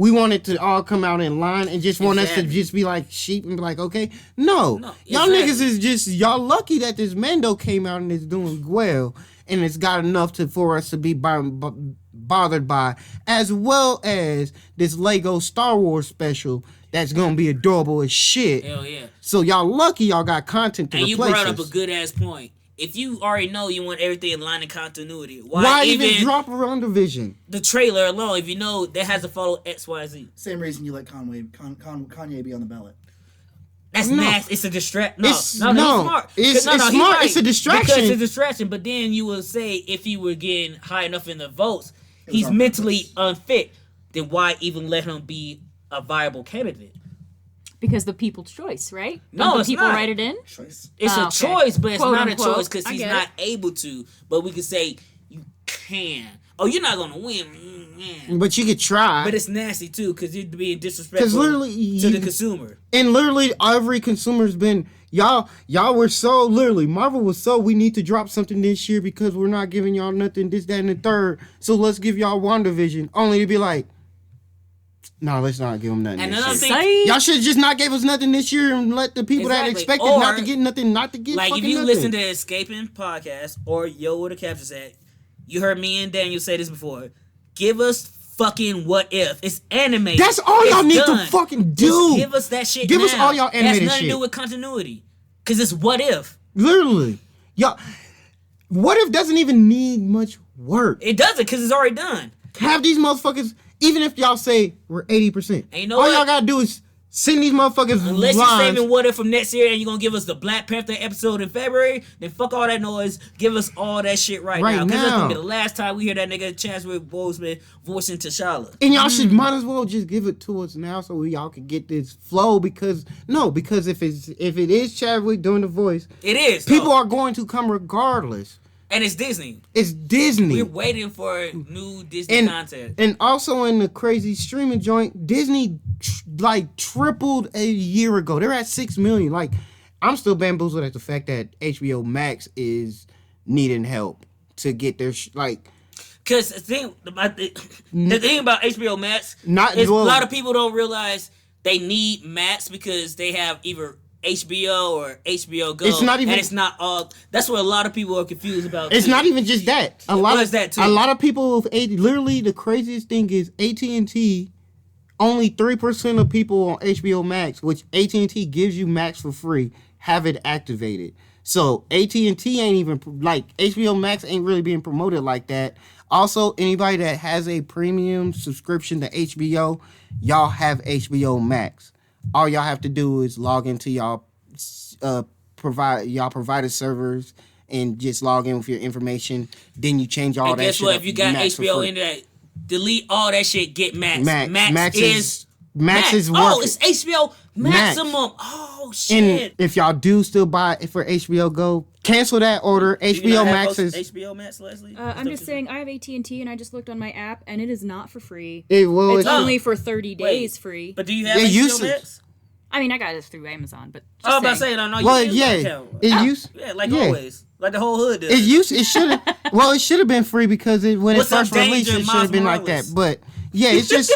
[SPEAKER 2] we want it to all come out in line and just want us to
[SPEAKER 6] Exactly.
[SPEAKER 2] just be like sheep and be like, okay. No. Y'all
[SPEAKER 6] exactly.
[SPEAKER 2] niggas is just, y'all lucky that this Mando came out and is doing well. And it's got enough for us to be bothered by, as well as this Lego Star Wars special that's gonna be adorable as shit.
[SPEAKER 6] Hell yeah.
[SPEAKER 2] So y'all lucky y'all got content to
[SPEAKER 6] And you
[SPEAKER 2] replace
[SPEAKER 6] brought up
[SPEAKER 2] us.
[SPEAKER 6] a good ass point. If you already know you want everything in line of continuity,
[SPEAKER 2] Why even drop WandaVision?
[SPEAKER 6] the trailer alone? If you know that has to follow X, Y, Z.
[SPEAKER 4] Same reason you let Kanye be on the ballot.
[SPEAKER 6] That's
[SPEAKER 2] No.
[SPEAKER 6] nasty. It's a distraction.
[SPEAKER 2] It's-
[SPEAKER 6] No, he's
[SPEAKER 2] no.
[SPEAKER 6] smart.
[SPEAKER 2] It's
[SPEAKER 6] He's
[SPEAKER 2] smart.
[SPEAKER 6] right.
[SPEAKER 2] It's a distraction.
[SPEAKER 6] Because it's a distraction. But then you will say if he were getting high enough in the votes,
[SPEAKER 4] was
[SPEAKER 6] he's
[SPEAKER 4] on
[SPEAKER 6] mentally
[SPEAKER 4] purpose.
[SPEAKER 6] unfit. Then why even let him be a viable candidate?
[SPEAKER 3] Because the people's choice, right?
[SPEAKER 6] No,
[SPEAKER 3] Don't the
[SPEAKER 6] it's
[SPEAKER 3] people
[SPEAKER 6] not.
[SPEAKER 3] wait it in?
[SPEAKER 4] Choice.
[SPEAKER 6] It's
[SPEAKER 3] Oh,
[SPEAKER 6] a
[SPEAKER 3] okay.
[SPEAKER 6] choice, but it's
[SPEAKER 3] Quote,
[SPEAKER 6] not
[SPEAKER 3] unquote.
[SPEAKER 6] a choice because
[SPEAKER 3] I
[SPEAKER 6] he's
[SPEAKER 3] get
[SPEAKER 6] not
[SPEAKER 3] it.
[SPEAKER 6] able to. But we could say you can. Oh, you're not gonna win.
[SPEAKER 2] But you could try.
[SPEAKER 6] But it's nasty too because you're being disrespectful
[SPEAKER 2] Because literally,
[SPEAKER 6] to the consumer.
[SPEAKER 2] and literally every consumer's been y'all were so literally Marvel was so we need to drop something this year because we're not giving y'all nothing this, that, and the third. So let's give y'all WandaVision. Only to be like, no, let's not give them nothing.
[SPEAKER 6] And
[SPEAKER 2] this
[SPEAKER 6] another
[SPEAKER 2] year.
[SPEAKER 6] thing,
[SPEAKER 2] Y'all should just not give us nothing this year and let the people that
[SPEAKER 6] Exactly.
[SPEAKER 2] expected
[SPEAKER 6] Or,
[SPEAKER 2] not to get nothing, not to get
[SPEAKER 6] like if
[SPEAKER 2] fucking
[SPEAKER 6] you
[SPEAKER 2] nothing.
[SPEAKER 6] listen to Escaping podcast or Yo Where the Captions At, you heard me and Daniel say this before. Give us fucking What If. It's animated.
[SPEAKER 2] That's all y'all
[SPEAKER 6] It's
[SPEAKER 2] need
[SPEAKER 6] done.
[SPEAKER 2] to fucking do.
[SPEAKER 6] Just give us that shit.
[SPEAKER 2] Give us
[SPEAKER 6] now.
[SPEAKER 2] all y'all
[SPEAKER 6] It has
[SPEAKER 2] animated
[SPEAKER 6] nothing to do
[SPEAKER 2] shit.
[SPEAKER 6] with continuity. Cause it's What If.
[SPEAKER 2] Literally, y'all. What if doesn't even need much work?
[SPEAKER 6] It doesn't cause it's already done.
[SPEAKER 2] Have these motherfuckers, even if y'all say we're 80%,
[SPEAKER 6] And you know
[SPEAKER 2] all
[SPEAKER 6] what?
[SPEAKER 2] y'all gotta do is send these motherfuckers
[SPEAKER 6] Unless you're
[SPEAKER 2] lines.
[SPEAKER 6] saving What If from next year and you're gonna give us the Black Panther episode in February, then fuck all that noise. Give us all that shit right now. Cause that's gonna be the last time we hear that nigga Chadwick Boseman voicing T'Challa.
[SPEAKER 2] And y'all should might as well just give it to us now so y'all can get this flow because if it is Chadwick doing the voice,
[SPEAKER 6] It is.
[SPEAKER 2] people
[SPEAKER 6] though.
[SPEAKER 2] are going to come regardless.
[SPEAKER 6] And it's Disney.
[SPEAKER 2] It's Disney.
[SPEAKER 6] We're waiting for new Disney
[SPEAKER 2] and,
[SPEAKER 6] content.
[SPEAKER 2] and also in the crazy streaming joint, Disney tripled a year ago. They're at 6 million. Like, I'm still bamboozled at the fact that HBO Max is needing help to get their
[SPEAKER 6] Because the thing about HBO Max
[SPEAKER 2] Not-
[SPEAKER 6] is
[SPEAKER 2] well-
[SPEAKER 6] a lot of people don't realize they need Max because they have either HBO or HBO Go.
[SPEAKER 2] It's not even-
[SPEAKER 6] and it's not all. That's what a lot of people are confused about.
[SPEAKER 2] It's
[SPEAKER 6] too.
[SPEAKER 2] not even just that. A lot
[SPEAKER 6] Well,
[SPEAKER 2] of
[SPEAKER 6] it's that too.
[SPEAKER 2] A lot of people with literally the craziest thing is AT&T. Only 3% of people on HBO Max, which AT&T gives you Max for free, have it activated. So AT&T ain't even like HBO Max ain't really being promoted like that. Also, anybody that has a premium subscription to HBO, y'all have HBO Max. All y'all have to do is log into y'all provider servers and just log in with your information. Then you change all
[SPEAKER 6] And
[SPEAKER 2] that
[SPEAKER 6] guess
[SPEAKER 2] shit
[SPEAKER 6] what?
[SPEAKER 2] up,
[SPEAKER 6] If you got
[SPEAKER 2] Max for
[SPEAKER 6] HBO
[SPEAKER 2] free.
[SPEAKER 6] in that, delete all that shit. Get Max.
[SPEAKER 2] Max
[SPEAKER 6] is
[SPEAKER 2] worth
[SPEAKER 6] Oh,
[SPEAKER 2] it.
[SPEAKER 6] it's HBO
[SPEAKER 2] Max.
[SPEAKER 6] Maximum. Oh
[SPEAKER 2] And
[SPEAKER 6] shit.
[SPEAKER 2] if y'all do still buy it for HBO Go, cancel that order.
[SPEAKER 6] Do you
[SPEAKER 2] HBO
[SPEAKER 6] not have
[SPEAKER 2] Max is
[SPEAKER 6] HBO Max, Leslie.
[SPEAKER 3] I'm just saying, I have AT&T and I just looked on my app and it is not for free.
[SPEAKER 2] it will.
[SPEAKER 3] It's
[SPEAKER 6] Oh.
[SPEAKER 3] only for 30 days
[SPEAKER 6] Wait.
[SPEAKER 3] free.
[SPEAKER 6] But do you have
[SPEAKER 2] It
[SPEAKER 6] HBO
[SPEAKER 2] used to-
[SPEAKER 6] Max?
[SPEAKER 3] I mean, I got it through Amazon, but just
[SPEAKER 6] Oh, I'm about to
[SPEAKER 3] saying.
[SPEAKER 6] say, no,
[SPEAKER 2] Well,
[SPEAKER 6] you use
[SPEAKER 2] yeah,
[SPEAKER 6] my account.
[SPEAKER 2] it used.
[SPEAKER 6] Yeah, like
[SPEAKER 2] yeah.
[SPEAKER 6] always. Like the whole hood does.
[SPEAKER 2] It should have. Well, it should have been free because when
[SPEAKER 6] What's
[SPEAKER 2] it
[SPEAKER 6] up,
[SPEAKER 2] first released,
[SPEAKER 6] Danger,
[SPEAKER 2] it should have been
[SPEAKER 6] Miles
[SPEAKER 2] like that.
[SPEAKER 6] Morales?
[SPEAKER 2] But yeah, it's just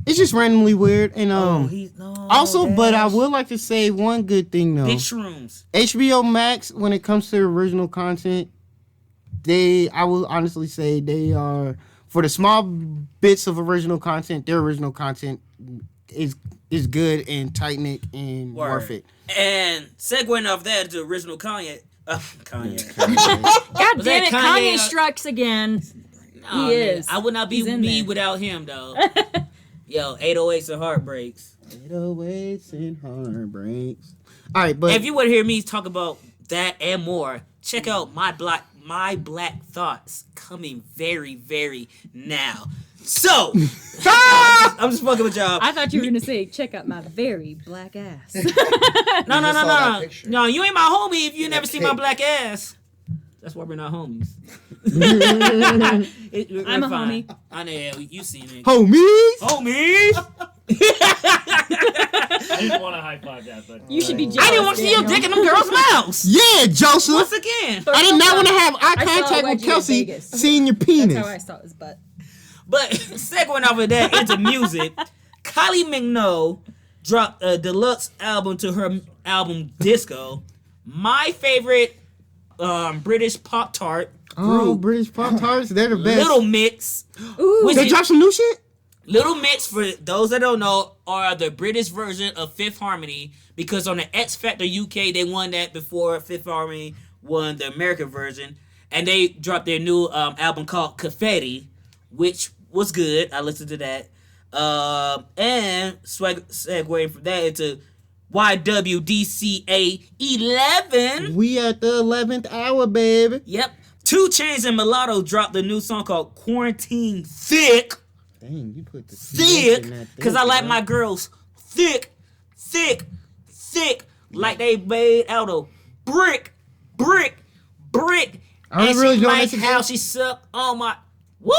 [SPEAKER 2] it's just randomly weird. And also, but I would like to say one good thing though.
[SPEAKER 6] Big shrooms.
[SPEAKER 2] HBO Max, when it comes to original content, I will honestly say they are for the small bits of original content. Their original content is good and tight knit and
[SPEAKER 6] Word.
[SPEAKER 2] worth it.
[SPEAKER 6] And segueing off that to original Kanye. Kanye.
[SPEAKER 3] God
[SPEAKER 6] Was
[SPEAKER 3] damn
[SPEAKER 6] that
[SPEAKER 3] it,
[SPEAKER 6] Kanye?
[SPEAKER 3] Kanye strikes again.
[SPEAKER 6] No,
[SPEAKER 3] He
[SPEAKER 6] man,
[SPEAKER 3] is.
[SPEAKER 6] I would not be
[SPEAKER 3] He's in
[SPEAKER 6] me
[SPEAKER 3] there.
[SPEAKER 6] without him, though. Yo, 808s and heartbreaks.
[SPEAKER 2] 808s and heartbreaks. All right, but
[SPEAKER 6] If you want to hear me talk about that and more, check out my black thoughts coming very, very now. So, I'm just fucking with y'all.
[SPEAKER 3] I thought you were going to say, check out my very black ass.
[SPEAKER 6] No,
[SPEAKER 4] just saw that picture.
[SPEAKER 6] no, you ain't my homie if you never
[SPEAKER 4] That
[SPEAKER 6] seen my
[SPEAKER 4] cake.
[SPEAKER 6] black ass. That's why we're not homies. We're
[SPEAKER 3] I'm a
[SPEAKER 6] fine.
[SPEAKER 3] homie.
[SPEAKER 6] I know, you seen it.
[SPEAKER 2] homies.
[SPEAKER 6] Homies!
[SPEAKER 5] I didn't want to high five that, but
[SPEAKER 3] You should be jealous.
[SPEAKER 6] I didn't want to see your dick in them girls' mouths.
[SPEAKER 2] Yeah, Joseph.
[SPEAKER 6] Once again.
[SPEAKER 2] I did not want to have eye
[SPEAKER 3] I saw
[SPEAKER 2] contact
[SPEAKER 3] Wedgie
[SPEAKER 2] with
[SPEAKER 3] in
[SPEAKER 2] Kelsey
[SPEAKER 3] Vegas.
[SPEAKER 2] seeing your
[SPEAKER 3] That's
[SPEAKER 2] penis.
[SPEAKER 3] how I saw his butt.
[SPEAKER 6] But segueing off of that into music, Kylie Minogue dropped a deluxe album to her album Disco. My favorite British Pop Tart
[SPEAKER 2] Oh, British Pop Tarts, they're the best.
[SPEAKER 6] Little Mix.
[SPEAKER 3] Ooh.
[SPEAKER 2] They dropped some new shit?
[SPEAKER 6] Little Mix, for those that don't know, are the British version of Fifth Harmony, because on the X Factor UK, they won that before Fifth Harmony won the American version. And they dropped their new album called Confetti, which was good. I listened to that. And segueing from that into YWDCA 11.
[SPEAKER 2] We at the 11th hour, baby.
[SPEAKER 6] Yep. 2 Chainz and Mulatto dropped a new song called Quarantine Thick.
[SPEAKER 2] Dang, you put the
[SPEAKER 6] Thick. Because I like my girls thick, thick, thick. Like they made out of brick.
[SPEAKER 2] I
[SPEAKER 6] And
[SPEAKER 2] really
[SPEAKER 6] she
[SPEAKER 2] don't
[SPEAKER 6] like
[SPEAKER 2] listen to
[SPEAKER 6] how
[SPEAKER 2] that.
[SPEAKER 6] she suck on my... Whoop!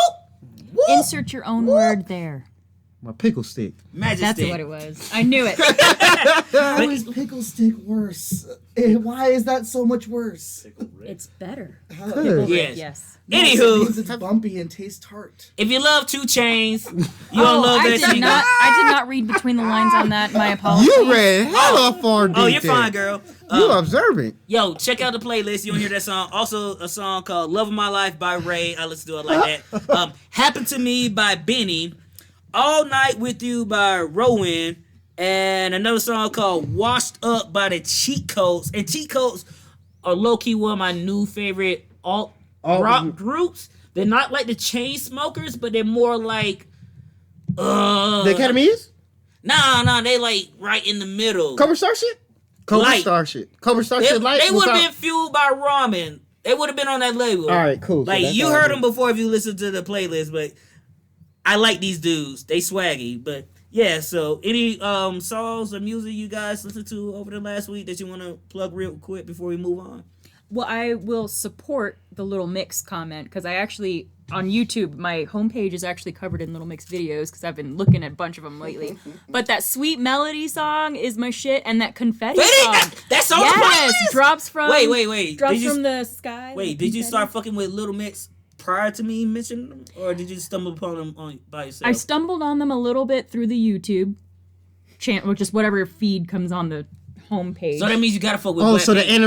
[SPEAKER 6] Whoop!
[SPEAKER 3] Insert your own word there.
[SPEAKER 2] My pickle stick.
[SPEAKER 6] Magic
[SPEAKER 3] That's
[SPEAKER 6] stick.
[SPEAKER 3] what it was. I knew it.
[SPEAKER 4] How is pickle stick worse? Why is that so much worse?
[SPEAKER 3] It's better.
[SPEAKER 2] Good.
[SPEAKER 6] Yes.
[SPEAKER 3] Yes.
[SPEAKER 4] No, it
[SPEAKER 6] Anywho,
[SPEAKER 4] means it's bumpy and tastes tart.
[SPEAKER 6] if you love 2 Chainz, you don't love
[SPEAKER 3] I
[SPEAKER 6] that
[SPEAKER 3] did
[SPEAKER 6] shit.
[SPEAKER 3] not. I did not read between the lines on that. My apologies.
[SPEAKER 2] You read hella far detail.
[SPEAKER 6] Oh, you're fine, girl.
[SPEAKER 2] You observant.
[SPEAKER 6] Yo, check out the playlist. You don't hear that song. Also, a song called Love of My Life by Ray. I listen to it like that. Happen to Me by Benny. All Night With You by Rowan. And another song called Washed Up by the Cheat Codes. And Cheat Codes are low-key one of my new favorite alt-rock groups. They're not like the Chainsmokers, but they're more like...
[SPEAKER 2] The Academy is?
[SPEAKER 6] Nah, they like right in the middle.
[SPEAKER 2] Cobra Star shit? Cobra
[SPEAKER 6] Light.
[SPEAKER 2] Star shit. Cobra Star
[SPEAKER 6] They
[SPEAKER 2] shit light?
[SPEAKER 6] would have
[SPEAKER 2] without-
[SPEAKER 6] been fueled by ramen. They would have been on that label.
[SPEAKER 2] All right, cool. So
[SPEAKER 6] Like,
[SPEAKER 2] that's
[SPEAKER 6] you
[SPEAKER 2] all I
[SPEAKER 6] heard
[SPEAKER 2] do.
[SPEAKER 6] them before if you listen to the playlist, but I like these dudes. They swaggy. But yeah, so any songs or music you guys listened to over the last week that you want to plug real quick before we move on?
[SPEAKER 3] Well, I will support the Little Mix comment because I actually, on YouTube, my homepage is actually covered in Little Mix videos because I've been looking at a bunch of them lately. But that Sweet Melody song is my shit, and that Confetti song.
[SPEAKER 6] That's on
[SPEAKER 3] Yes,
[SPEAKER 6] the playlist?
[SPEAKER 3] drops from...
[SPEAKER 6] Wait.
[SPEAKER 3] Drops
[SPEAKER 6] Did you-
[SPEAKER 3] from the sky.
[SPEAKER 6] Wait, did you start fucking with Little Mix prior to me mentioning them? Or did you stumble upon them by yourself?
[SPEAKER 3] I stumbled on them a little bit through the YouTube channel, or just whatever feed comes on the homepage.
[SPEAKER 6] So that means you gotta fuck with
[SPEAKER 2] Oh,
[SPEAKER 6] Black
[SPEAKER 2] so the
[SPEAKER 6] Pink.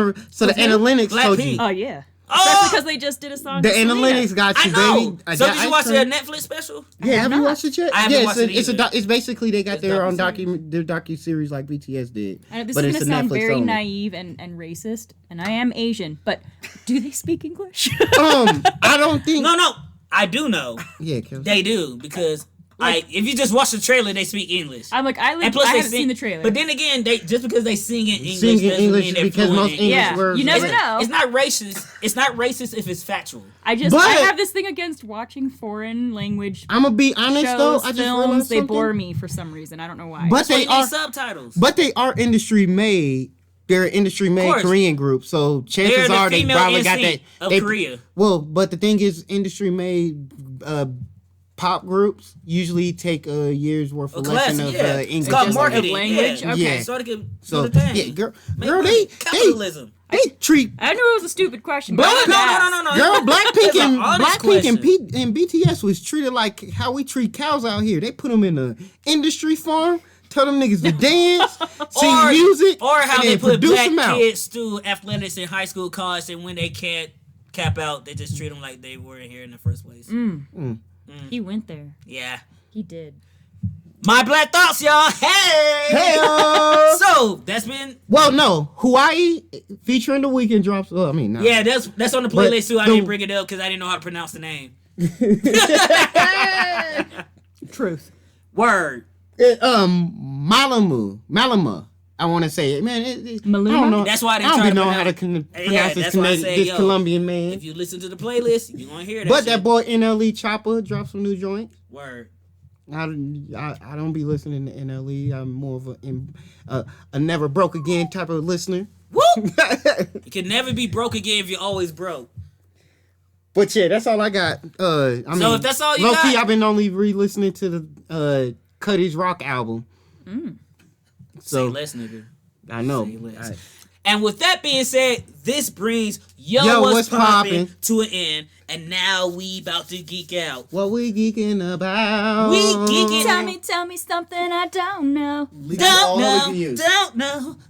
[SPEAKER 2] analytics
[SPEAKER 6] Black
[SPEAKER 2] told
[SPEAKER 6] Pink.
[SPEAKER 2] you.
[SPEAKER 3] Oh, yeah.
[SPEAKER 6] Oh!
[SPEAKER 3] That's because they just did a song
[SPEAKER 2] The
[SPEAKER 3] with Selena.
[SPEAKER 2] analytics got
[SPEAKER 6] I
[SPEAKER 2] you,
[SPEAKER 6] know.
[SPEAKER 2] baby.
[SPEAKER 6] So did you watch
[SPEAKER 2] their
[SPEAKER 6] their Netflix special?
[SPEAKER 2] Yeah, have you
[SPEAKER 3] not.
[SPEAKER 2] watched it yet?
[SPEAKER 6] I haven't
[SPEAKER 2] Yeah,
[SPEAKER 6] watched it either.
[SPEAKER 2] it's basically they got
[SPEAKER 6] It's
[SPEAKER 2] their own
[SPEAKER 6] docuseries.
[SPEAKER 2] their docu-series like BTS did.
[SPEAKER 3] I know this
[SPEAKER 2] but
[SPEAKER 3] is
[SPEAKER 2] it's
[SPEAKER 3] going to
[SPEAKER 2] a
[SPEAKER 3] sound
[SPEAKER 2] Netflix
[SPEAKER 3] very
[SPEAKER 2] only.
[SPEAKER 3] naive and racist, and I am Asian, but do they speak English?
[SPEAKER 2] I don't think.
[SPEAKER 6] No. I do know.
[SPEAKER 2] Yeah, Kelsey.
[SPEAKER 6] They do, because if you just watch the trailer, they speak English.
[SPEAKER 3] I'm like, I
[SPEAKER 6] And plus they
[SPEAKER 3] haven't
[SPEAKER 6] sing,
[SPEAKER 3] sing the trailer.
[SPEAKER 6] But then again, they just because they sing in English
[SPEAKER 2] Sing in
[SPEAKER 6] doesn't
[SPEAKER 2] English
[SPEAKER 6] mean they're
[SPEAKER 2] because
[SPEAKER 6] fluent
[SPEAKER 2] most
[SPEAKER 6] in
[SPEAKER 2] English
[SPEAKER 3] Yeah,
[SPEAKER 2] words.
[SPEAKER 3] you never
[SPEAKER 2] are-
[SPEAKER 3] know.
[SPEAKER 6] It's not racist. It's not racist if it's factual.
[SPEAKER 3] I
[SPEAKER 2] But-
[SPEAKER 3] have this thing against watching foreign language
[SPEAKER 2] I'm gonna be honest
[SPEAKER 3] shows,
[SPEAKER 2] though. I just
[SPEAKER 3] films.
[SPEAKER 2] realized
[SPEAKER 3] They
[SPEAKER 2] something.
[SPEAKER 3] bore me for some reason. I don't know why.
[SPEAKER 2] But
[SPEAKER 6] So
[SPEAKER 2] they
[SPEAKER 6] you need
[SPEAKER 2] are.
[SPEAKER 6] subtitles.
[SPEAKER 2] But they are industry made. They're an industry made
[SPEAKER 6] course.
[SPEAKER 2] Korean group, so
[SPEAKER 6] They're
[SPEAKER 2] chances
[SPEAKER 6] the
[SPEAKER 2] are they
[SPEAKER 6] female
[SPEAKER 2] probably got that.
[SPEAKER 6] NSYNC of
[SPEAKER 2] They,
[SPEAKER 6] Korea.
[SPEAKER 2] well, but the thing is, industry made pop groups usually take a year's worth
[SPEAKER 6] A
[SPEAKER 2] of
[SPEAKER 6] class,
[SPEAKER 2] lesson of
[SPEAKER 6] yeah.
[SPEAKER 2] English.
[SPEAKER 6] It's called
[SPEAKER 3] Just
[SPEAKER 6] marketing.
[SPEAKER 3] language?
[SPEAKER 6] Yeah.
[SPEAKER 3] Okay.
[SPEAKER 2] Yeah.
[SPEAKER 6] So they can
[SPEAKER 2] So
[SPEAKER 6] do the thing.
[SPEAKER 2] yeah, girl,
[SPEAKER 6] Make
[SPEAKER 2] girl,
[SPEAKER 6] money.
[SPEAKER 2] they
[SPEAKER 6] Capitalism.
[SPEAKER 2] treat
[SPEAKER 3] I knew it was a stupid question. But
[SPEAKER 2] Black-
[SPEAKER 3] I had to
[SPEAKER 6] No.
[SPEAKER 3] ask.
[SPEAKER 2] girl Blackpink
[SPEAKER 6] It's an
[SPEAKER 2] and
[SPEAKER 6] honest
[SPEAKER 2] Blackpink and,
[SPEAKER 6] question.
[SPEAKER 2] and BTS was treated like how we treat cows out here. They put them in the industry farm, tell them niggas to dance, sing music,
[SPEAKER 6] Or how
[SPEAKER 2] and
[SPEAKER 6] they
[SPEAKER 2] then
[SPEAKER 6] put
[SPEAKER 2] produce
[SPEAKER 6] black
[SPEAKER 2] them out.
[SPEAKER 6] kids through athletics in high school college, and when they can't cap out, they just treat them like they weren't here in the first place.
[SPEAKER 3] He went there.
[SPEAKER 6] Yeah.
[SPEAKER 3] He did.
[SPEAKER 6] My black thoughts, y'all. Hey.
[SPEAKER 2] Hey-o.
[SPEAKER 6] So that's been.
[SPEAKER 2] Well, no, Hawaii featuring The Weeknd drops. Well, I mean, no.
[SPEAKER 6] Yeah, that's on the
[SPEAKER 2] But
[SPEAKER 6] playlist too. I
[SPEAKER 2] the-
[SPEAKER 6] didn't bring it up because I didn't know how to pronounce the name.
[SPEAKER 3] Truth.
[SPEAKER 6] Word.
[SPEAKER 2] Malama. I want to say it, man. I
[SPEAKER 3] Maluma?
[SPEAKER 2] don't know.
[SPEAKER 6] That's why they
[SPEAKER 2] I don't
[SPEAKER 6] try
[SPEAKER 2] be
[SPEAKER 6] to
[SPEAKER 2] knowing how to
[SPEAKER 6] pronounce-
[SPEAKER 2] pronounce
[SPEAKER 6] Yeah,
[SPEAKER 2] this,
[SPEAKER 6] that's why I
[SPEAKER 2] Canadian,
[SPEAKER 6] say,
[SPEAKER 2] this
[SPEAKER 6] yo,
[SPEAKER 2] Colombian man.
[SPEAKER 6] If you listen to the playlist, you're gonna hear that.
[SPEAKER 2] But
[SPEAKER 6] shit.
[SPEAKER 2] that boy NLE Chopper dropped some new joints.
[SPEAKER 6] Word.
[SPEAKER 2] I don't be listening to NLE. I'm more of a never broke again type of listener.
[SPEAKER 6] Woo! You can never be broke again if you're always broke.
[SPEAKER 2] But yeah, that's all I got. I mean,
[SPEAKER 6] if that's all you
[SPEAKER 2] low
[SPEAKER 6] got-
[SPEAKER 2] key, I've been only re-listening to the Cuddy's Rock album.
[SPEAKER 6] Say
[SPEAKER 2] So
[SPEAKER 6] less, nigga.
[SPEAKER 2] I know.
[SPEAKER 6] Say less. And with that being said, this brings
[SPEAKER 2] Yo,
[SPEAKER 6] What's
[SPEAKER 2] what's
[SPEAKER 6] Poppin'
[SPEAKER 2] poppin'?
[SPEAKER 6] to an end. And now we about to geek out.
[SPEAKER 2] What we geeking about?
[SPEAKER 6] We geeking.
[SPEAKER 3] Tell me something I don't know.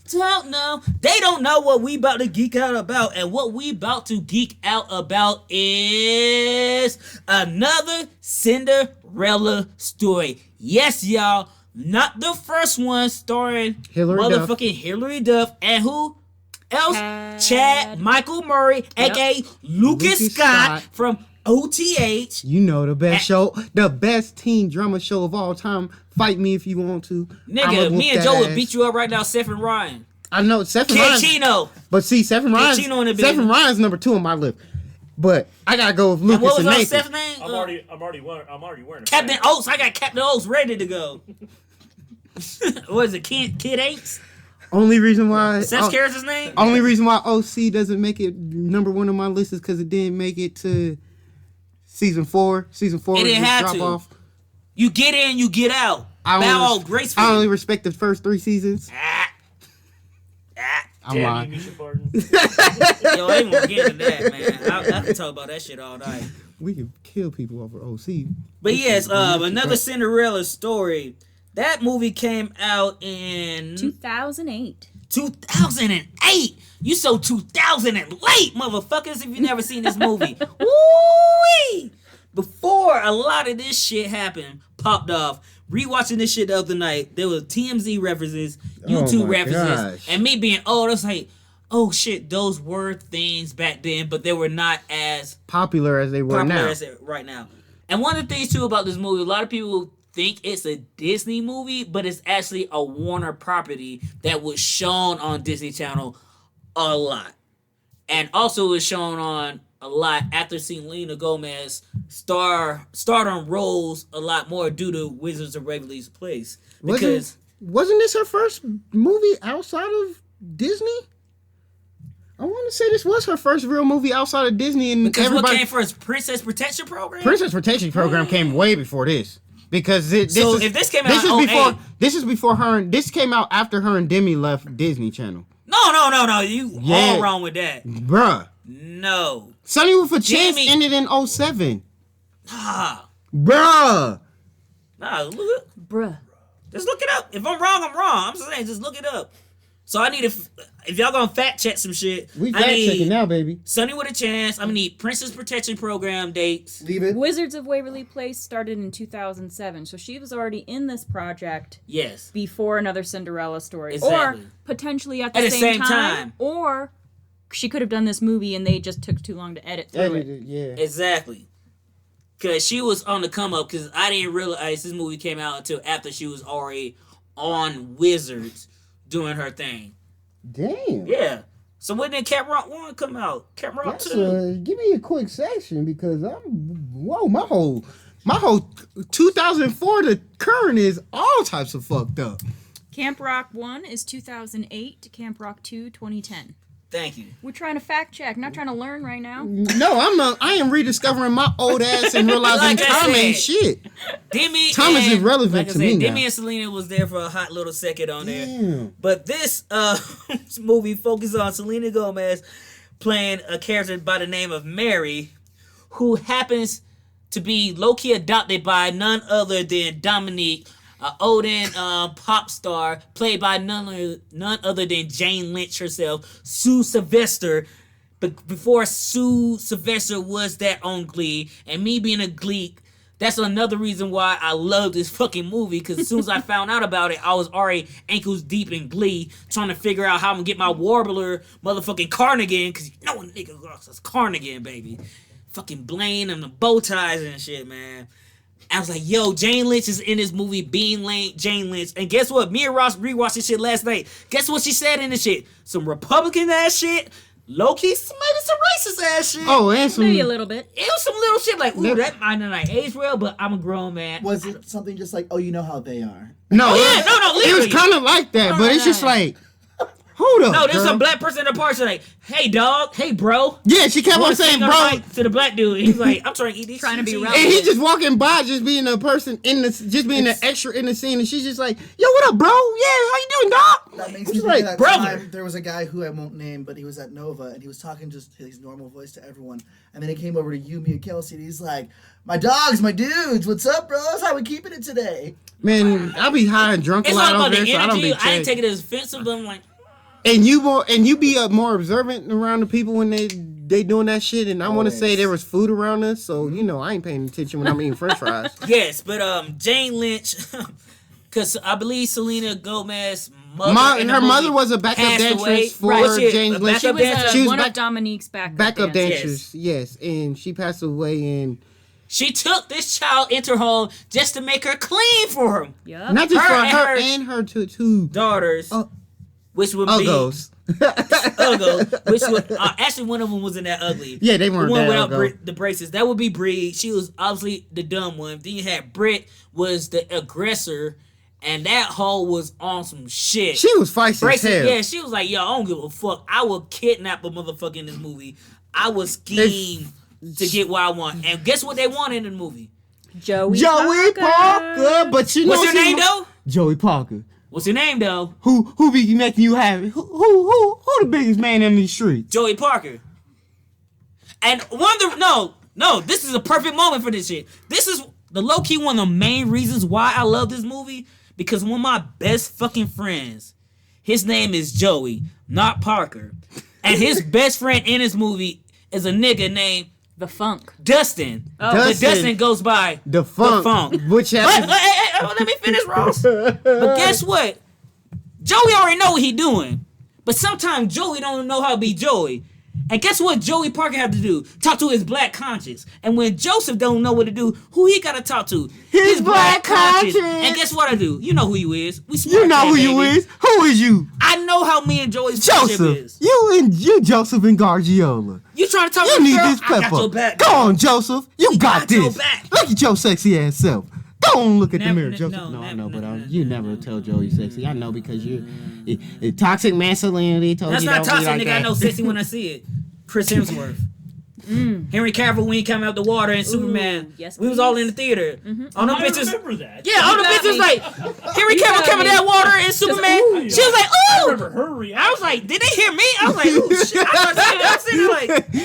[SPEAKER 6] Don't know. They don't know what we about to geek out about. And what we about to geek out about is Another Cinderella Story. Yes, y'all. Not the first one starring motherfucking Hilary Duff and who else? Chad Michael Murray, aka Lucas Scott from OTH.
[SPEAKER 2] You know the best show, the best teen drama show of all time. Fight me if you want to.
[SPEAKER 6] Nigga, me and Joe would beat you up right now, Seth and Ryan.
[SPEAKER 2] I know Seth and Ryan.
[SPEAKER 6] Chino.
[SPEAKER 2] But see, Seth and Ryan's number 2 on my list. But I gotta go with Lucas and
[SPEAKER 6] what was
[SPEAKER 2] Nathan.
[SPEAKER 6] Seth's name?
[SPEAKER 5] I'm already wearing
[SPEAKER 6] Captain Oates. I got Captain Oates ready to go. What is it, Kid Apes?
[SPEAKER 2] Only reason why
[SPEAKER 6] Seth's character's name?
[SPEAKER 2] Only reason why OC doesn't make it number 1 on my list is because it didn't make it to season 4. Season 4
[SPEAKER 6] It didn't
[SPEAKER 2] just
[SPEAKER 6] have
[SPEAKER 2] drop
[SPEAKER 6] to.
[SPEAKER 2] off.
[SPEAKER 6] You get in, you get out. Bow out gracefully.
[SPEAKER 2] I only respect the first 3 seasons. I'm lying.
[SPEAKER 6] Yo, I ain't gonna get into that, man. I can talk about that shit all night.
[SPEAKER 2] We can kill people over OC.
[SPEAKER 6] But yes, Another Cinderella Story. That movie came out in
[SPEAKER 3] 2008.
[SPEAKER 6] 2008. You so 2000 and late, motherfuckers, if you never seen this movie. Woo-wee! Before a lot of this shit happened, popped off. Rewatching this shit the other night, there was TMZ references, YouTube references, and me being old, I was like, oh shit, those were things back then, but they were not as
[SPEAKER 2] popular as they were now.
[SPEAKER 6] Right now. And one of the things too about this movie, a lot of people think it's a Disney movie, but it's actually a Warner property that was shown on Disney Channel a lot. And also was shown on a lot after Selena Gomez starred on roles a lot more due to Wizards of Waverly Place. Because
[SPEAKER 2] wasn't this her first movie outside of Disney? I want to say this was her first real movie outside of Disney, and
[SPEAKER 6] because what came first, Princess Protection Program?
[SPEAKER 2] Princess Protection Program came way before this. Because if this came out, this came out after her and Demi left Disney Channel.
[SPEAKER 6] No, you all wrong with that,
[SPEAKER 2] bruh.
[SPEAKER 6] No,
[SPEAKER 2] Sunny with a Chance ended in 2007.
[SPEAKER 6] Nah,
[SPEAKER 2] bruh.
[SPEAKER 3] Bruh.
[SPEAKER 6] Just look it up. If I'm wrong, I'm wrong. I'm just saying, just look it up. So I need if y'all gonna fact check some shit,
[SPEAKER 2] we fact checking now, baby.
[SPEAKER 6] Sunny with a Chance. I'm gonna need Princess Protection Program dates.
[SPEAKER 4] Leave it.
[SPEAKER 3] Wizards of Waverly Place started in 2007, so she was already in this project.
[SPEAKER 6] Yes.
[SPEAKER 3] Before Another Cinderella Story,
[SPEAKER 6] exactly.
[SPEAKER 3] Or potentially at the same time, or she could have done this movie and they just took too long to edit through it.
[SPEAKER 2] Yeah.
[SPEAKER 6] Exactly. Cause she was on the come up. Cause I didn't realize this movie came out until after she was already on Wizards doing her thing.
[SPEAKER 2] Damn.
[SPEAKER 6] Yeah. So when did Cat Rock 1 come out? Cat Rock 2.
[SPEAKER 2] Give me a quick section because my whole 2004 to current is all types of fucked up.
[SPEAKER 3] Camp Rock 1 is 2008. Camp Rock 2, 2010.
[SPEAKER 6] Thank you.
[SPEAKER 3] We're trying to fact check, not trying to learn right now.
[SPEAKER 2] No, I am rediscovering my old ass and realizing Tom ain't shit. Tom is irrelevant to me now.
[SPEAKER 6] Demi and Selena was there for a hot little second on there. But this movie focused on Selena Gomez playing a character by the name of Mary, who happens to be low-key adopted by none other than Dominique, Odin pop star played by none other than Jane Lynch herself, Sue Sylvester. But before Sue Sylvester was that on Glee, and me being a Gleek, that's another reason why I love this fucking movie. Because as soon as I found out about it, I was already ankles deep in Glee, trying to figure out how I'm gonna get my Warbler motherfucking cardigan. Because you know a nigga loves cardigan, baby. Fucking Blaine and the bow ties and shit, man. I was like, yo, Jane Lynch is in this movie being Jane Lynch. And guess what? Me and Ross rewatched this shit last night. Guess what she said in the shit? Some Republican ass shit. Low-key, maybe some racist ass shit.
[SPEAKER 2] Oh, and some...
[SPEAKER 3] Maybe a little bit.
[SPEAKER 6] It was some little shit like, ooh, that might not age well, but I'm a grown man.
[SPEAKER 4] Was it something just like, oh, you know how they are?
[SPEAKER 2] No,
[SPEAKER 6] no,
[SPEAKER 2] it was kind of like that, but it's just like... Hold up.
[SPEAKER 6] No, there's
[SPEAKER 2] girl.
[SPEAKER 6] a black person in the park. She's like, "Hey, dog. Hey, bro."
[SPEAKER 2] Yeah, she kept on saying, bro.
[SPEAKER 6] To the black dude. He's like, "I'm trying to eat these."
[SPEAKER 3] Trying to be
[SPEAKER 6] cheese."
[SPEAKER 3] relevant.
[SPEAKER 2] And he just walking by, just being a person in the, just being an extra in the scene, and she's just like, "Yo, what up, bro? Yeah, how you doing, dog?"
[SPEAKER 4] That makes
[SPEAKER 2] She's
[SPEAKER 4] me
[SPEAKER 2] like,
[SPEAKER 4] think of that
[SPEAKER 6] brother.
[SPEAKER 4] time there was a guy who I won't name, but he was at Nova and he was talking just his normal voice to everyone. And then he came over to you, me, and Kelsey, and he's like, "My dogs, my dudes, what's up, bros? How we keeping it today?"
[SPEAKER 2] Man, I be high and drunk a
[SPEAKER 6] It's
[SPEAKER 2] lot
[SPEAKER 6] all about
[SPEAKER 2] over
[SPEAKER 6] the
[SPEAKER 2] there, so I don't
[SPEAKER 6] energy.
[SPEAKER 2] be
[SPEAKER 6] I ain't
[SPEAKER 2] checking.
[SPEAKER 6] taking it as offensive, but I'm like,
[SPEAKER 2] And you be more observant around the people when they doing that shit. And I want to say
[SPEAKER 4] Always.
[SPEAKER 2] there was food around us, so you know I ain't paying attention when I'm eating French fries.
[SPEAKER 6] yes, but Jane Lynch, because I believe Selena Gomez. Mother in the
[SPEAKER 2] Her
[SPEAKER 6] movie
[SPEAKER 2] mother was a backup
[SPEAKER 6] passed away.
[SPEAKER 2] danceress for
[SPEAKER 6] Right, she-
[SPEAKER 2] James
[SPEAKER 6] a
[SPEAKER 2] Lynch.
[SPEAKER 3] She
[SPEAKER 6] backup
[SPEAKER 3] was,
[SPEAKER 6] dancer.
[SPEAKER 2] She was
[SPEAKER 3] one
[SPEAKER 2] back-
[SPEAKER 3] of Dominique's
[SPEAKER 2] Backup
[SPEAKER 3] dancers.
[SPEAKER 2] dancers, yes, and she passed away. And
[SPEAKER 6] She took this child into her home just to make her clean for him.
[SPEAKER 3] Yep.
[SPEAKER 2] not just
[SPEAKER 6] Her
[SPEAKER 2] for
[SPEAKER 6] and
[SPEAKER 2] her
[SPEAKER 6] her
[SPEAKER 2] and her two
[SPEAKER 6] Daughters,
[SPEAKER 2] Oh.
[SPEAKER 6] which would be
[SPEAKER 2] uggos.
[SPEAKER 6] Uggo, which would actually one of them wasn't that ugly.
[SPEAKER 2] Yeah, they
[SPEAKER 6] The
[SPEAKER 2] weren't
[SPEAKER 6] one
[SPEAKER 2] that
[SPEAKER 6] without
[SPEAKER 2] uggo.
[SPEAKER 6] the braces. That would be Bree. She was obviously the dumb one. Then you had Britt was the aggressor, and that hoe was on some shit.
[SPEAKER 2] She was feisty as
[SPEAKER 6] braces.
[SPEAKER 2] hell.
[SPEAKER 6] Yeah, she was like, "Yo, I don't give a fuck. I will kidnap a motherfucker in this movie. I will scheme to get what I want." And guess what they want in the movie?
[SPEAKER 3] Joey
[SPEAKER 2] Parker, but you know
[SPEAKER 6] What's your name though?
[SPEAKER 2] Joey Parker.
[SPEAKER 6] What's your name though?
[SPEAKER 2] Who be making you happy? Who the biggest man in these streets?
[SPEAKER 6] Joey Parker. And one of the no, this is a perfect moment for this shit. This is the low key one of the main reasons why I love this movie, because one of my best fucking friends, his name is Joey, not Parker, and his best friend in this movie is a nigga named
[SPEAKER 3] The Funk.
[SPEAKER 6] Dustin.
[SPEAKER 3] Oh.
[SPEAKER 6] But
[SPEAKER 2] Dustin.
[SPEAKER 6] Dustin goes by
[SPEAKER 2] The funk, which
[SPEAKER 6] Wait,
[SPEAKER 2] happens.
[SPEAKER 6] let me finish, Ross. But guess what? Joey already know what he doing. But sometimes Joey don't know how to be Joey. And guess what Joey Parker have to do? Talk to his black conscience. And when Joseph don't know what to do, who he gotta talk to?
[SPEAKER 2] His black conscience.
[SPEAKER 6] And guess what I do? You know who you is. We
[SPEAKER 2] You know
[SPEAKER 6] smart
[SPEAKER 2] who
[SPEAKER 6] cat,
[SPEAKER 2] you
[SPEAKER 6] baby.
[SPEAKER 2] is. Who is you?
[SPEAKER 6] I know how me and Joey's friendship
[SPEAKER 2] Joseph.
[SPEAKER 6] is.
[SPEAKER 2] You Joseph and Gargiola.
[SPEAKER 6] You trying to talk
[SPEAKER 2] You
[SPEAKER 6] to
[SPEAKER 2] need
[SPEAKER 6] girl?
[SPEAKER 2] this
[SPEAKER 6] I got
[SPEAKER 2] pepper.
[SPEAKER 6] your back.
[SPEAKER 2] Go on, Joseph. You got
[SPEAKER 6] got your
[SPEAKER 2] this.
[SPEAKER 6] back.
[SPEAKER 2] Look at your sexy ass self. Go on, look at the
[SPEAKER 6] Never-
[SPEAKER 2] mirror,
[SPEAKER 6] no,
[SPEAKER 2] Joseph.
[SPEAKER 6] no,
[SPEAKER 2] No, I
[SPEAKER 6] never-
[SPEAKER 2] know, but
[SPEAKER 6] no,
[SPEAKER 2] you never tell Joey sexy. I know because you're toxic masculinity. Told
[SPEAKER 6] That's
[SPEAKER 2] you
[SPEAKER 6] not
[SPEAKER 2] don't be
[SPEAKER 6] toxic,
[SPEAKER 2] like
[SPEAKER 6] nigga.
[SPEAKER 2] that.
[SPEAKER 6] I know sexy when I see it. Chris Hemsworth. Henry Cavill when he came out the water in Superman.
[SPEAKER 3] yes,
[SPEAKER 6] we was all
[SPEAKER 3] please.
[SPEAKER 6] in the theater. All them
[SPEAKER 5] I
[SPEAKER 6] bitches.
[SPEAKER 5] remember that.
[SPEAKER 6] Yeah, all the
[SPEAKER 3] got
[SPEAKER 6] bitches
[SPEAKER 3] me.
[SPEAKER 6] like Henry Cavill
[SPEAKER 3] got
[SPEAKER 6] coming
[SPEAKER 3] me.
[SPEAKER 6] out water in Superman.
[SPEAKER 5] ooh.
[SPEAKER 6] She was like,
[SPEAKER 5] I
[SPEAKER 6] "Ooh."
[SPEAKER 5] remember her reaction.
[SPEAKER 6] I was like, "Did they hear me?" I was like, "Ooh shit!" I was sitting there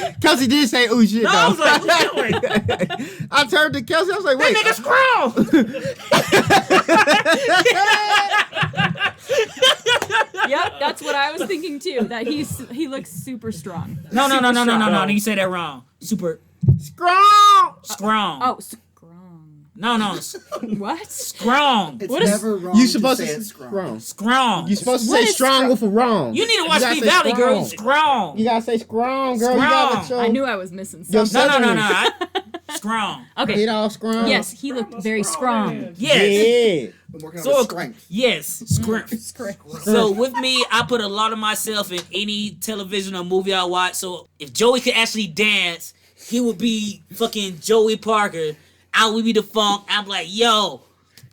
[SPEAKER 6] like,
[SPEAKER 2] Kelsey did say, "Oh shit!"
[SPEAKER 6] "No," I was like, "Ooh shit!" Like,
[SPEAKER 2] I turned to Kelsey. I was like, "Wait."
[SPEAKER 6] "That nigga scroll."
[SPEAKER 3] Yep, that's what I was thinking too. That he looks super strong.
[SPEAKER 6] No. You said that wrong. Super
[SPEAKER 2] Strong.
[SPEAKER 6] strong.
[SPEAKER 3] Oh, strong.
[SPEAKER 6] No.
[SPEAKER 3] What?
[SPEAKER 6] Strong.
[SPEAKER 4] It's
[SPEAKER 3] What is-
[SPEAKER 4] never wrong
[SPEAKER 2] You
[SPEAKER 4] to
[SPEAKER 2] supposed
[SPEAKER 4] say
[SPEAKER 2] to
[SPEAKER 4] it's
[SPEAKER 2] say
[SPEAKER 4] strong.
[SPEAKER 2] strong.
[SPEAKER 6] Strong.
[SPEAKER 2] You supposed to
[SPEAKER 3] What
[SPEAKER 2] say
[SPEAKER 3] is
[SPEAKER 2] strong with a wrong.
[SPEAKER 6] You need to watch
[SPEAKER 2] gotta
[SPEAKER 6] Speed
[SPEAKER 2] say
[SPEAKER 6] Valley, girl.
[SPEAKER 2] strong.
[SPEAKER 6] Strong.
[SPEAKER 2] You gotta say strong, girl. You gotta
[SPEAKER 6] Strong.
[SPEAKER 2] let
[SPEAKER 3] I knew I was missing
[SPEAKER 2] Yo,
[SPEAKER 3] something.
[SPEAKER 6] No. Strong.
[SPEAKER 3] Okay.
[SPEAKER 2] Get all strong.
[SPEAKER 3] Yes, he looked very strong.
[SPEAKER 6] Yes.
[SPEAKER 2] Yeah.
[SPEAKER 4] I'm working on
[SPEAKER 6] So
[SPEAKER 4] his strength.
[SPEAKER 6] yes, strength. So with me, I put a lot of myself in any television or movie I watch. So if Joey could actually dance, he would be fucking Joey Parker. I would be the funk. I'm like, yo,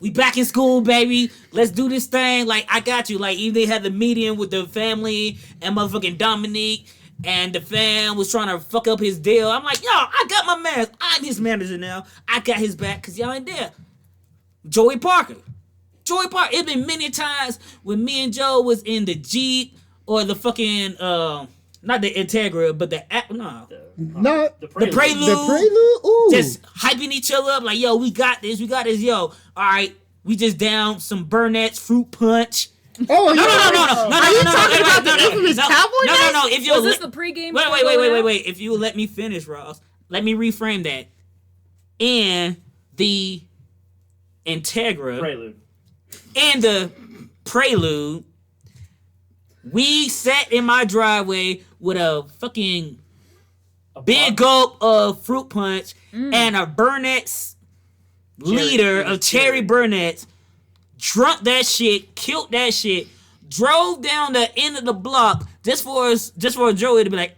[SPEAKER 6] we back in school, baby. Let's do this thing. Like, I got you. Like, even they had the meeting with the family and motherfucking Dominique, and the fam was trying to fuck up his deal. I'm like, yo, I got my man. I'm his manager now. I got his back because y'all ain't there. Joey Parker. It's been many times when me and Joe was in the Jeep or the fucking not the Integra, but the
[SPEAKER 2] No.
[SPEAKER 6] the Prelude.
[SPEAKER 2] The prelude. Ooh.
[SPEAKER 6] Just hyping each other up like, yo, we got this, yo. All right, we just down some Burnett's fruit punch.
[SPEAKER 2] Oh,
[SPEAKER 6] No.
[SPEAKER 2] Are you talking about the infamous cowboy days?
[SPEAKER 6] No. If you
[SPEAKER 3] Was this the pregame?
[SPEAKER 6] wait. If you let me finish, Ross, let me reframe that. In the Integra.
[SPEAKER 5] Prelude.
[SPEAKER 6] And the Prelude, we sat in my driveway with a fucking big gulp of fruit punch and a Burnett's liter of cherry Burnett's, drunk that shit, killed that shit, drove down the end of the block just for Joey to be like,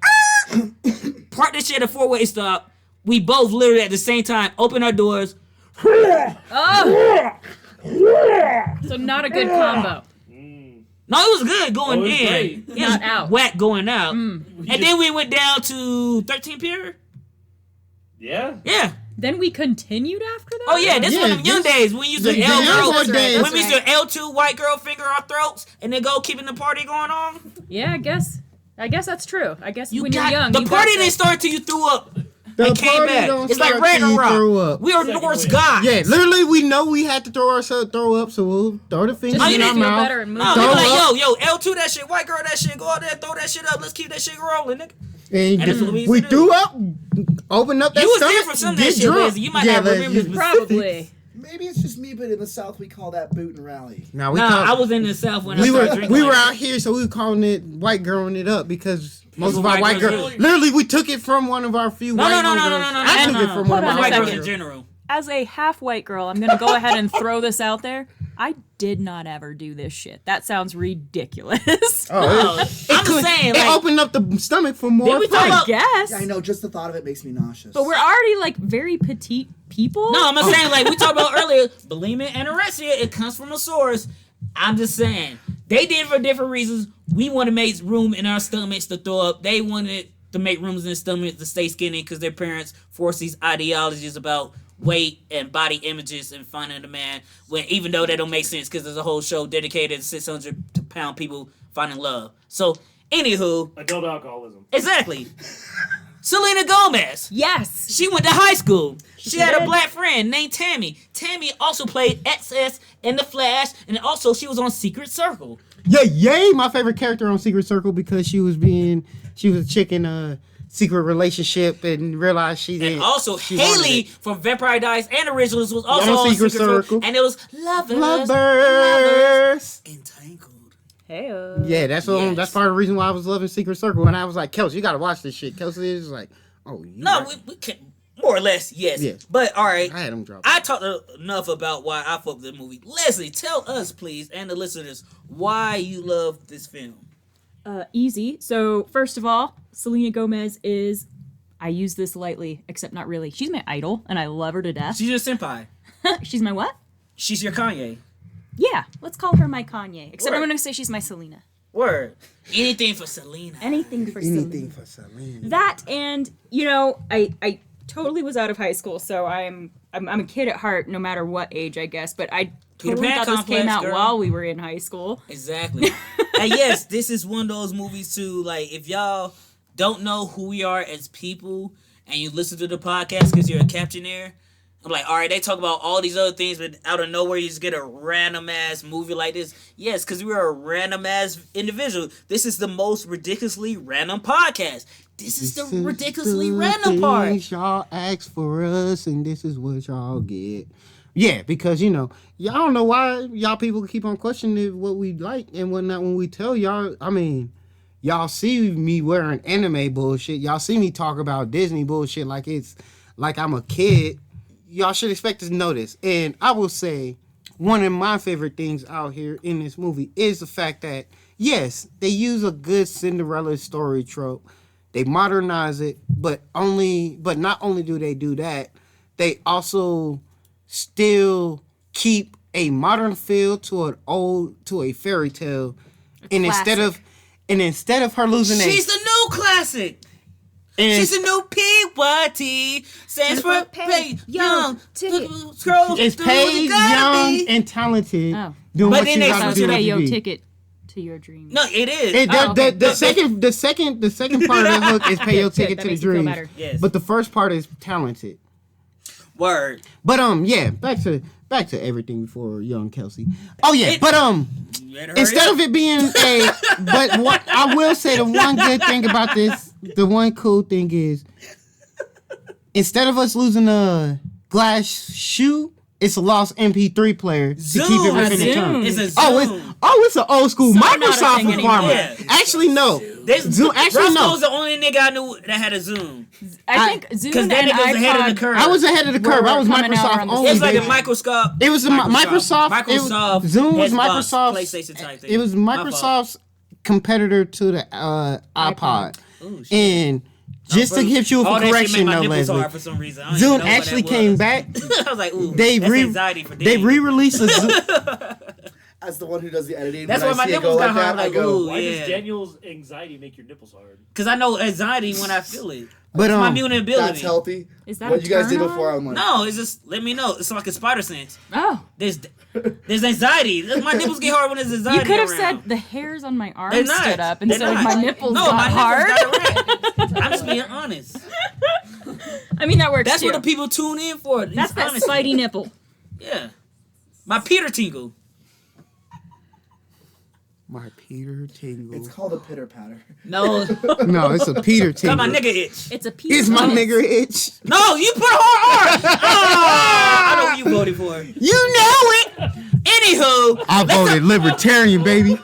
[SPEAKER 6] park this shit at a four-way stop. We both literally at the same time open our doors.
[SPEAKER 3] Oh. So not a good combo.
[SPEAKER 6] No, it was good going
[SPEAKER 5] Oh, it was
[SPEAKER 6] in.
[SPEAKER 5] great.
[SPEAKER 6] It was
[SPEAKER 3] Not out.
[SPEAKER 6] whack going out. And then we went down to 13 Pier.
[SPEAKER 5] Yeah.
[SPEAKER 6] Yeah.
[SPEAKER 3] Then we continued after that?
[SPEAKER 6] Oh yeah, this
[SPEAKER 2] Yeah,
[SPEAKER 6] one of them young
[SPEAKER 2] this-
[SPEAKER 6] days when we used to
[SPEAKER 2] the
[SPEAKER 6] L
[SPEAKER 2] young
[SPEAKER 6] girl,
[SPEAKER 2] boy days.
[SPEAKER 6] when we used to L2 white girl finger our throats and then go keeping the party going on.
[SPEAKER 3] Yeah, I guess that's true. I guess
[SPEAKER 6] You
[SPEAKER 3] when
[SPEAKER 6] got
[SPEAKER 3] you're young,
[SPEAKER 6] the
[SPEAKER 3] you
[SPEAKER 6] party
[SPEAKER 3] got
[SPEAKER 6] didn't start till you threw up.
[SPEAKER 2] The
[SPEAKER 6] And came
[SPEAKER 2] party
[SPEAKER 6] back.
[SPEAKER 2] don't
[SPEAKER 6] It's like
[SPEAKER 2] start till you throw
[SPEAKER 6] Ragnarok.
[SPEAKER 2] up.
[SPEAKER 6] We are
[SPEAKER 5] Second
[SPEAKER 6] Norse
[SPEAKER 5] wave.
[SPEAKER 6] gods.
[SPEAKER 2] Yeah, literally, we know we had to throw ourselves throw up, so we'll throw the fingers
[SPEAKER 3] Just
[SPEAKER 6] you
[SPEAKER 2] in
[SPEAKER 3] to
[SPEAKER 2] our
[SPEAKER 6] need
[SPEAKER 3] feel
[SPEAKER 2] mouth.
[SPEAKER 3] better and move
[SPEAKER 6] No,
[SPEAKER 2] Throw
[SPEAKER 6] we
[SPEAKER 3] on.
[SPEAKER 6] like,
[SPEAKER 2] up.
[SPEAKER 6] yo, L2 that shit, white girl that shit, go out there, throw that shit up, let's keep that shit rolling, nigga.
[SPEAKER 2] And
[SPEAKER 6] that's what we used
[SPEAKER 2] we
[SPEAKER 6] to do.
[SPEAKER 2] threw up, open up that
[SPEAKER 6] You was
[SPEAKER 2] stomach,
[SPEAKER 6] there for some of that
[SPEAKER 2] get
[SPEAKER 6] shit,
[SPEAKER 2] drunk.
[SPEAKER 6] Leslie. You might not
[SPEAKER 2] Leslie,
[SPEAKER 6] remember this, but
[SPEAKER 3] Probably.
[SPEAKER 4] Maybe it's just me, but in the South we call that boot and rally.
[SPEAKER 2] Nah, we
[SPEAKER 6] Nah,
[SPEAKER 2] called-
[SPEAKER 6] I was in the South when I
[SPEAKER 2] we
[SPEAKER 6] started
[SPEAKER 2] were
[SPEAKER 6] drinking.
[SPEAKER 2] we
[SPEAKER 6] like
[SPEAKER 2] were
[SPEAKER 6] that.
[SPEAKER 2] out here, so we were calling it white girling it up because most of our
[SPEAKER 6] white
[SPEAKER 2] white
[SPEAKER 6] girls
[SPEAKER 2] girls,
[SPEAKER 6] do.
[SPEAKER 2] literally, we took it from one of our few
[SPEAKER 6] No,
[SPEAKER 2] white
[SPEAKER 6] no, no,
[SPEAKER 2] girls.
[SPEAKER 6] no, no, no, no,
[SPEAKER 2] I took
[SPEAKER 6] no,
[SPEAKER 2] it
[SPEAKER 6] no.
[SPEAKER 2] from one of
[SPEAKER 3] Hold
[SPEAKER 2] my
[SPEAKER 3] on a
[SPEAKER 6] White
[SPEAKER 2] white
[SPEAKER 6] girls
[SPEAKER 3] second.
[SPEAKER 6] in
[SPEAKER 2] girls.
[SPEAKER 6] general.
[SPEAKER 3] As a half white girl, I'm gonna go ahead and throw this out there. I did not ever do this shit. That sounds ridiculous.
[SPEAKER 2] Oh,
[SPEAKER 6] No,
[SPEAKER 2] it,
[SPEAKER 6] I'm just saying,
[SPEAKER 2] it
[SPEAKER 6] like,
[SPEAKER 2] opened up the stomach for more.
[SPEAKER 6] Did we talk
[SPEAKER 2] fun.
[SPEAKER 3] I
[SPEAKER 6] about-
[SPEAKER 3] guess.
[SPEAKER 4] Yeah, I know. Just the thought of it makes me nauseous.
[SPEAKER 3] But we're already like very petite people.
[SPEAKER 6] no, I'm not saying like we talked about earlier, bulimia and anorexia, it comes from a source. I'm just saying they did it for different reasons. We want to make room in our stomachs to throw up. They wanted to make rooms in their stomachs to stay skinny because their parents forced these ideologies about weight and body images and finding a man. When even though that don't make sense because there's a whole show dedicated to 600-pound people finding love. So, anywho,
[SPEAKER 5] Adult alcoholism.
[SPEAKER 6] exactly. Selena Gomez.
[SPEAKER 3] Yes.
[SPEAKER 6] She went to high school. She had a
[SPEAKER 3] did.
[SPEAKER 6] black friend named Tammy. Tammy also played XS in The Flash, and also she was on Secret Circle.
[SPEAKER 2] Yeah, yay! My favorite character on Secret Circle because she was a chick in a secret relationship and realized she didn't.
[SPEAKER 6] And also
[SPEAKER 2] she wanted
[SPEAKER 6] Haley
[SPEAKER 2] it.
[SPEAKER 6] from Vampire Diaries and Originals was also
[SPEAKER 2] On
[SPEAKER 6] on
[SPEAKER 2] Secret
[SPEAKER 6] Secret Circle.
[SPEAKER 2] Circle.
[SPEAKER 6] And it was Lovers.
[SPEAKER 2] Lovers.
[SPEAKER 6] Entangled.
[SPEAKER 3] Hey.
[SPEAKER 2] Yeah, that's
[SPEAKER 6] Yes.
[SPEAKER 2] that's part of the reason why I was loving Secret Circle. And I was like, Kelsey, you gotta watch this shit. Kelsey is like, oh, you
[SPEAKER 6] No,
[SPEAKER 2] right.
[SPEAKER 6] we can more or less, yes.
[SPEAKER 2] Yeah.
[SPEAKER 6] But all right.
[SPEAKER 2] I had him drop.
[SPEAKER 6] I talked enough about why I fuck with the movie. Leslie, tell us, please, and the listeners, why you love this film.
[SPEAKER 3] Easy. So first of all, Selena Gomez is. I use this lightly, except not really. She's my idol, and I love her to death.
[SPEAKER 6] She's your senpai.
[SPEAKER 3] She's my what?
[SPEAKER 6] She's your Kanye.
[SPEAKER 3] Yeah, let's call her my Kanye. Except I'm
[SPEAKER 6] Word.
[SPEAKER 3] gonna say she's my Selena.
[SPEAKER 6] Word. Anything for Selena.
[SPEAKER 3] Anything for Selena.
[SPEAKER 2] Anything for Selena.
[SPEAKER 3] That and I totally was out of high school, so I'm a kid at heart, no matter what age, I guess. But I totally
[SPEAKER 6] Pan
[SPEAKER 3] thought this
[SPEAKER 6] complex,
[SPEAKER 3] came out
[SPEAKER 6] girl.
[SPEAKER 3] while we were in high school.
[SPEAKER 6] Exactly. And yes, this is one of those movies too. Like, if y'all don't know who we are as people, and you listen to the podcast because you're a captioneer, I'm like, all right, they talk about all these other things, but out of nowhere you just get a random ass movie like this. Yes, because we're a random ass individual. This is the most ridiculously random podcast. This is the ridiculously random part.
[SPEAKER 2] Things y'all ask for us, and this is what y'all get. Yeah, because y'all don't know why y'all people keep on questioning what we like and whatnot when we tell y'all. I mean, y'all see me wearing anime bullshit. Y'all see me talk about Disney bullshit like it's like I'm a kid. Y'all should expect to know this. And I will say, one of my favorite things out here in this movie is the fact that, yes, they use a good Cinderella story trope. They modernize it, but not only do they do that, they also still keep a modern feel to a fairy tale. And instead of her losing
[SPEAKER 6] She's the new classic. She's the new PYT. Stands for Pay Young. Scroll
[SPEAKER 2] it's
[SPEAKER 6] through
[SPEAKER 2] paid,
[SPEAKER 6] the gotta
[SPEAKER 2] young,
[SPEAKER 6] be.
[SPEAKER 2] and talented.
[SPEAKER 3] Oh.
[SPEAKER 2] Doing
[SPEAKER 6] But
[SPEAKER 2] what
[SPEAKER 6] then
[SPEAKER 2] you
[SPEAKER 6] they
[SPEAKER 2] gotta
[SPEAKER 3] Sounds
[SPEAKER 2] do
[SPEAKER 3] like
[SPEAKER 2] to
[SPEAKER 3] your
[SPEAKER 2] be.
[SPEAKER 3] ticket to your dream.
[SPEAKER 6] No, it is.
[SPEAKER 3] okay.
[SPEAKER 2] The second part of that hook is pay your ticket
[SPEAKER 3] that
[SPEAKER 2] to the
[SPEAKER 3] makes you feel
[SPEAKER 2] dream.
[SPEAKER 3] better.
[SPEAKER 6] Yes.
[SPEAKER 2] But the first part is talented.
[SPEAKER 6] Word.
[SPEAKER 2] But yeah, back to everything before young Kelsey. Oh yeah, but
[SPEAKER 6] You better hurry
[SPEAKER 2] instead
[SPEAKER 6] up.
[SPEAKER 2] of it being but what I will say, the one good thing about this, the one cool thing is, instead of us losing a glass shoe, it's a lost MP3 player to keep it within the
[SPEAKER 3] Zoom.
[SPEAKER 2] term.
[SPEAKER 6] It's a Zoom.
[SPEAKER 2] It's an old school
[SPEAKER 3] not a
[SPEAKER 2] Microsoft
[SPEAKER 3] thing anymore.
[SPEAKER 2] requirement.
[SPEAKER 6] Yeah.
[SPEAKER 2] Actually, no.
[SPEAKER 6] Zoom.
[SPEAKER 2] Actually, no.
[SPEAKER 6] Roscoe's the only nigga I knew that had a Zoom.
[SPEAKER 3] I think Zoom
[SPEAKER 6] Because
[SPEAKER 3] and
[SPEAKER 6] that nigga was ahead of the
[SPEAKER 3] iPod.
[SPEAKER 6] curve.
[SPEAKER 2] I was ahead of the curve. I was
[SPEAKER 3] coming out
[SPEAKER 2] Microsoft
[SPEAKER 3] around the
[SPEAKER 2] only.
[SPEAKER 6] It's like a
[SPEAKER 2] baby.
[SPEAKER 6] microscope.
[SPEAKER 2] It was a Microsoft.
[SPEAKER 6] Microsoft.
[SPEAKER 2] Zoom was
[SPEAKER 6] Xbox,
[SPEAKER 2] Microsoft's
[SPEAKER 6] PlayStation type thing.
[SPEAKER 2] It was
[SPEAKER 6] My fault.
[SPEAKER 2] Microsoft's competitor to the iPod.
[SPEAKER 6] Ooh, shit.
[SPEAKER 2] And just to give you
[SPEAKER 6] All
[SPEAKER 2] a
[SPEAKER 6] that shit
[SPEAKER 2] correction,
[SPEAKER 6] made my
[SPEAKER 2] though,
[SPEAKER 6] nipples
[SPEAKER 2] Leslie,
[SPEAKER 6] hard for some reason. I don't
[SPEAKER 2] Zoom
[SPEAKER 6] even know what
[SPEAKER 2] actually
[SPEAKER 6] that
[SPEAKER 2] came
[SPEAKER 6] was.
[SPEAKER 2] back.
[SPEAKER 6] I was like, ooh,
[SPEAKER 2] They
[SPEAKER 6] that's anxiety for
[SPEAKER 2] they
[SPEAKER 6] days.
[SPEAKER 2] re-released a Zoom.
[SPEAKER 4] as the one who does the editing,
[SPEAKER 6] That's
[SPEAKER 4] when
[SPEAKER 6] why
[SPEAKER 4] I
[SPEAKER 6] my
[SPEAKER 4] see it
[SPEAKER 6] nipples
[SPEAKER 4] go
[SPEAKER 6] got
[SPEAKER 4] like
[SPEAKER 6] hard.
[SPEAKER 4] that,
[SPEAKER 6] Like,
[SPEAKER 4] I go,
[SPEAKER 6] ooh,
[SPEAKER 5] Why
[SPEAKER 6] yeah.
[SPEAKER 5] does Daniel's anxiety make your nipples hard?
[SPEAKER 6] Because I know anxiety when I feel it.
[SPEAKER 2] But
[SPEAKER 6] It's my mutant ability.
[SPEAKER 4] that's healthy.
[SPEAKER 3] Is that
[SPEAKER 4] What
[SPEAKER 3] a
[SPEAKER 4] you guys did
[SPEAKER 3] turn
[SPEAKER 4] before,
[SPEAKER 3] on?
[SPEAKER 4] I'm like,
[SPEAKER 6] No, it's just let me know. It's like a spider sense.
[SPEAKER 3] Oh.
[SPEAKER 6] There's anxiety. My nipples get hard when there's anxiety.
[SPEAKER 3] You could have
[SPEAKER 6] around.
[SPEAKER 3] said the hairs on my arms
[SPEAKER 6] They're not.
[SPEAKER 3] stood up
[SPEAKER 6] They're
[SPEAKER 3] instead of
[SPEAKER 6] not.
[SPEAKER 3] my nipples
[SPEAKER 6] No,
[SPEAKER 3] got
[SPEAKER 6] my
[SPEAKER 3] hard.
[SPEAKER 6] nipples got erect. I'm just being honest.
[SPEAKER 3] I mean, that works
[SPEAKER 6] That's
[SPEAKER 3] too.
[SPEAKER 6] what the people tune in for.
[SPEAKER 3] That's that
[SPEAKER 6] honesty.
[SPEAKER 3] Spidey nipple.
[SPEAKER 6] Yeah. My Peter tingle.
[SPEAKER 2] My Peter tingle.
[SPEAKER 4] it's called a pitter patter.
[SPEAKER 6] No.
[SPEAKER 2] No, it's a Peter tingle.
[SPEAKER 6] Got my nigga itch.
[SPEAKER 3] It's a piece.
[SPEAKER 2] It's my nigger itch.
[SPEAKER 6] No, you put a hard R. Oh, I know who you voted for.
[SPEAKER 2] You know it.
[SPEAKER 6] Anywho.
[SPEAKER 2] I voted libertarian, baby.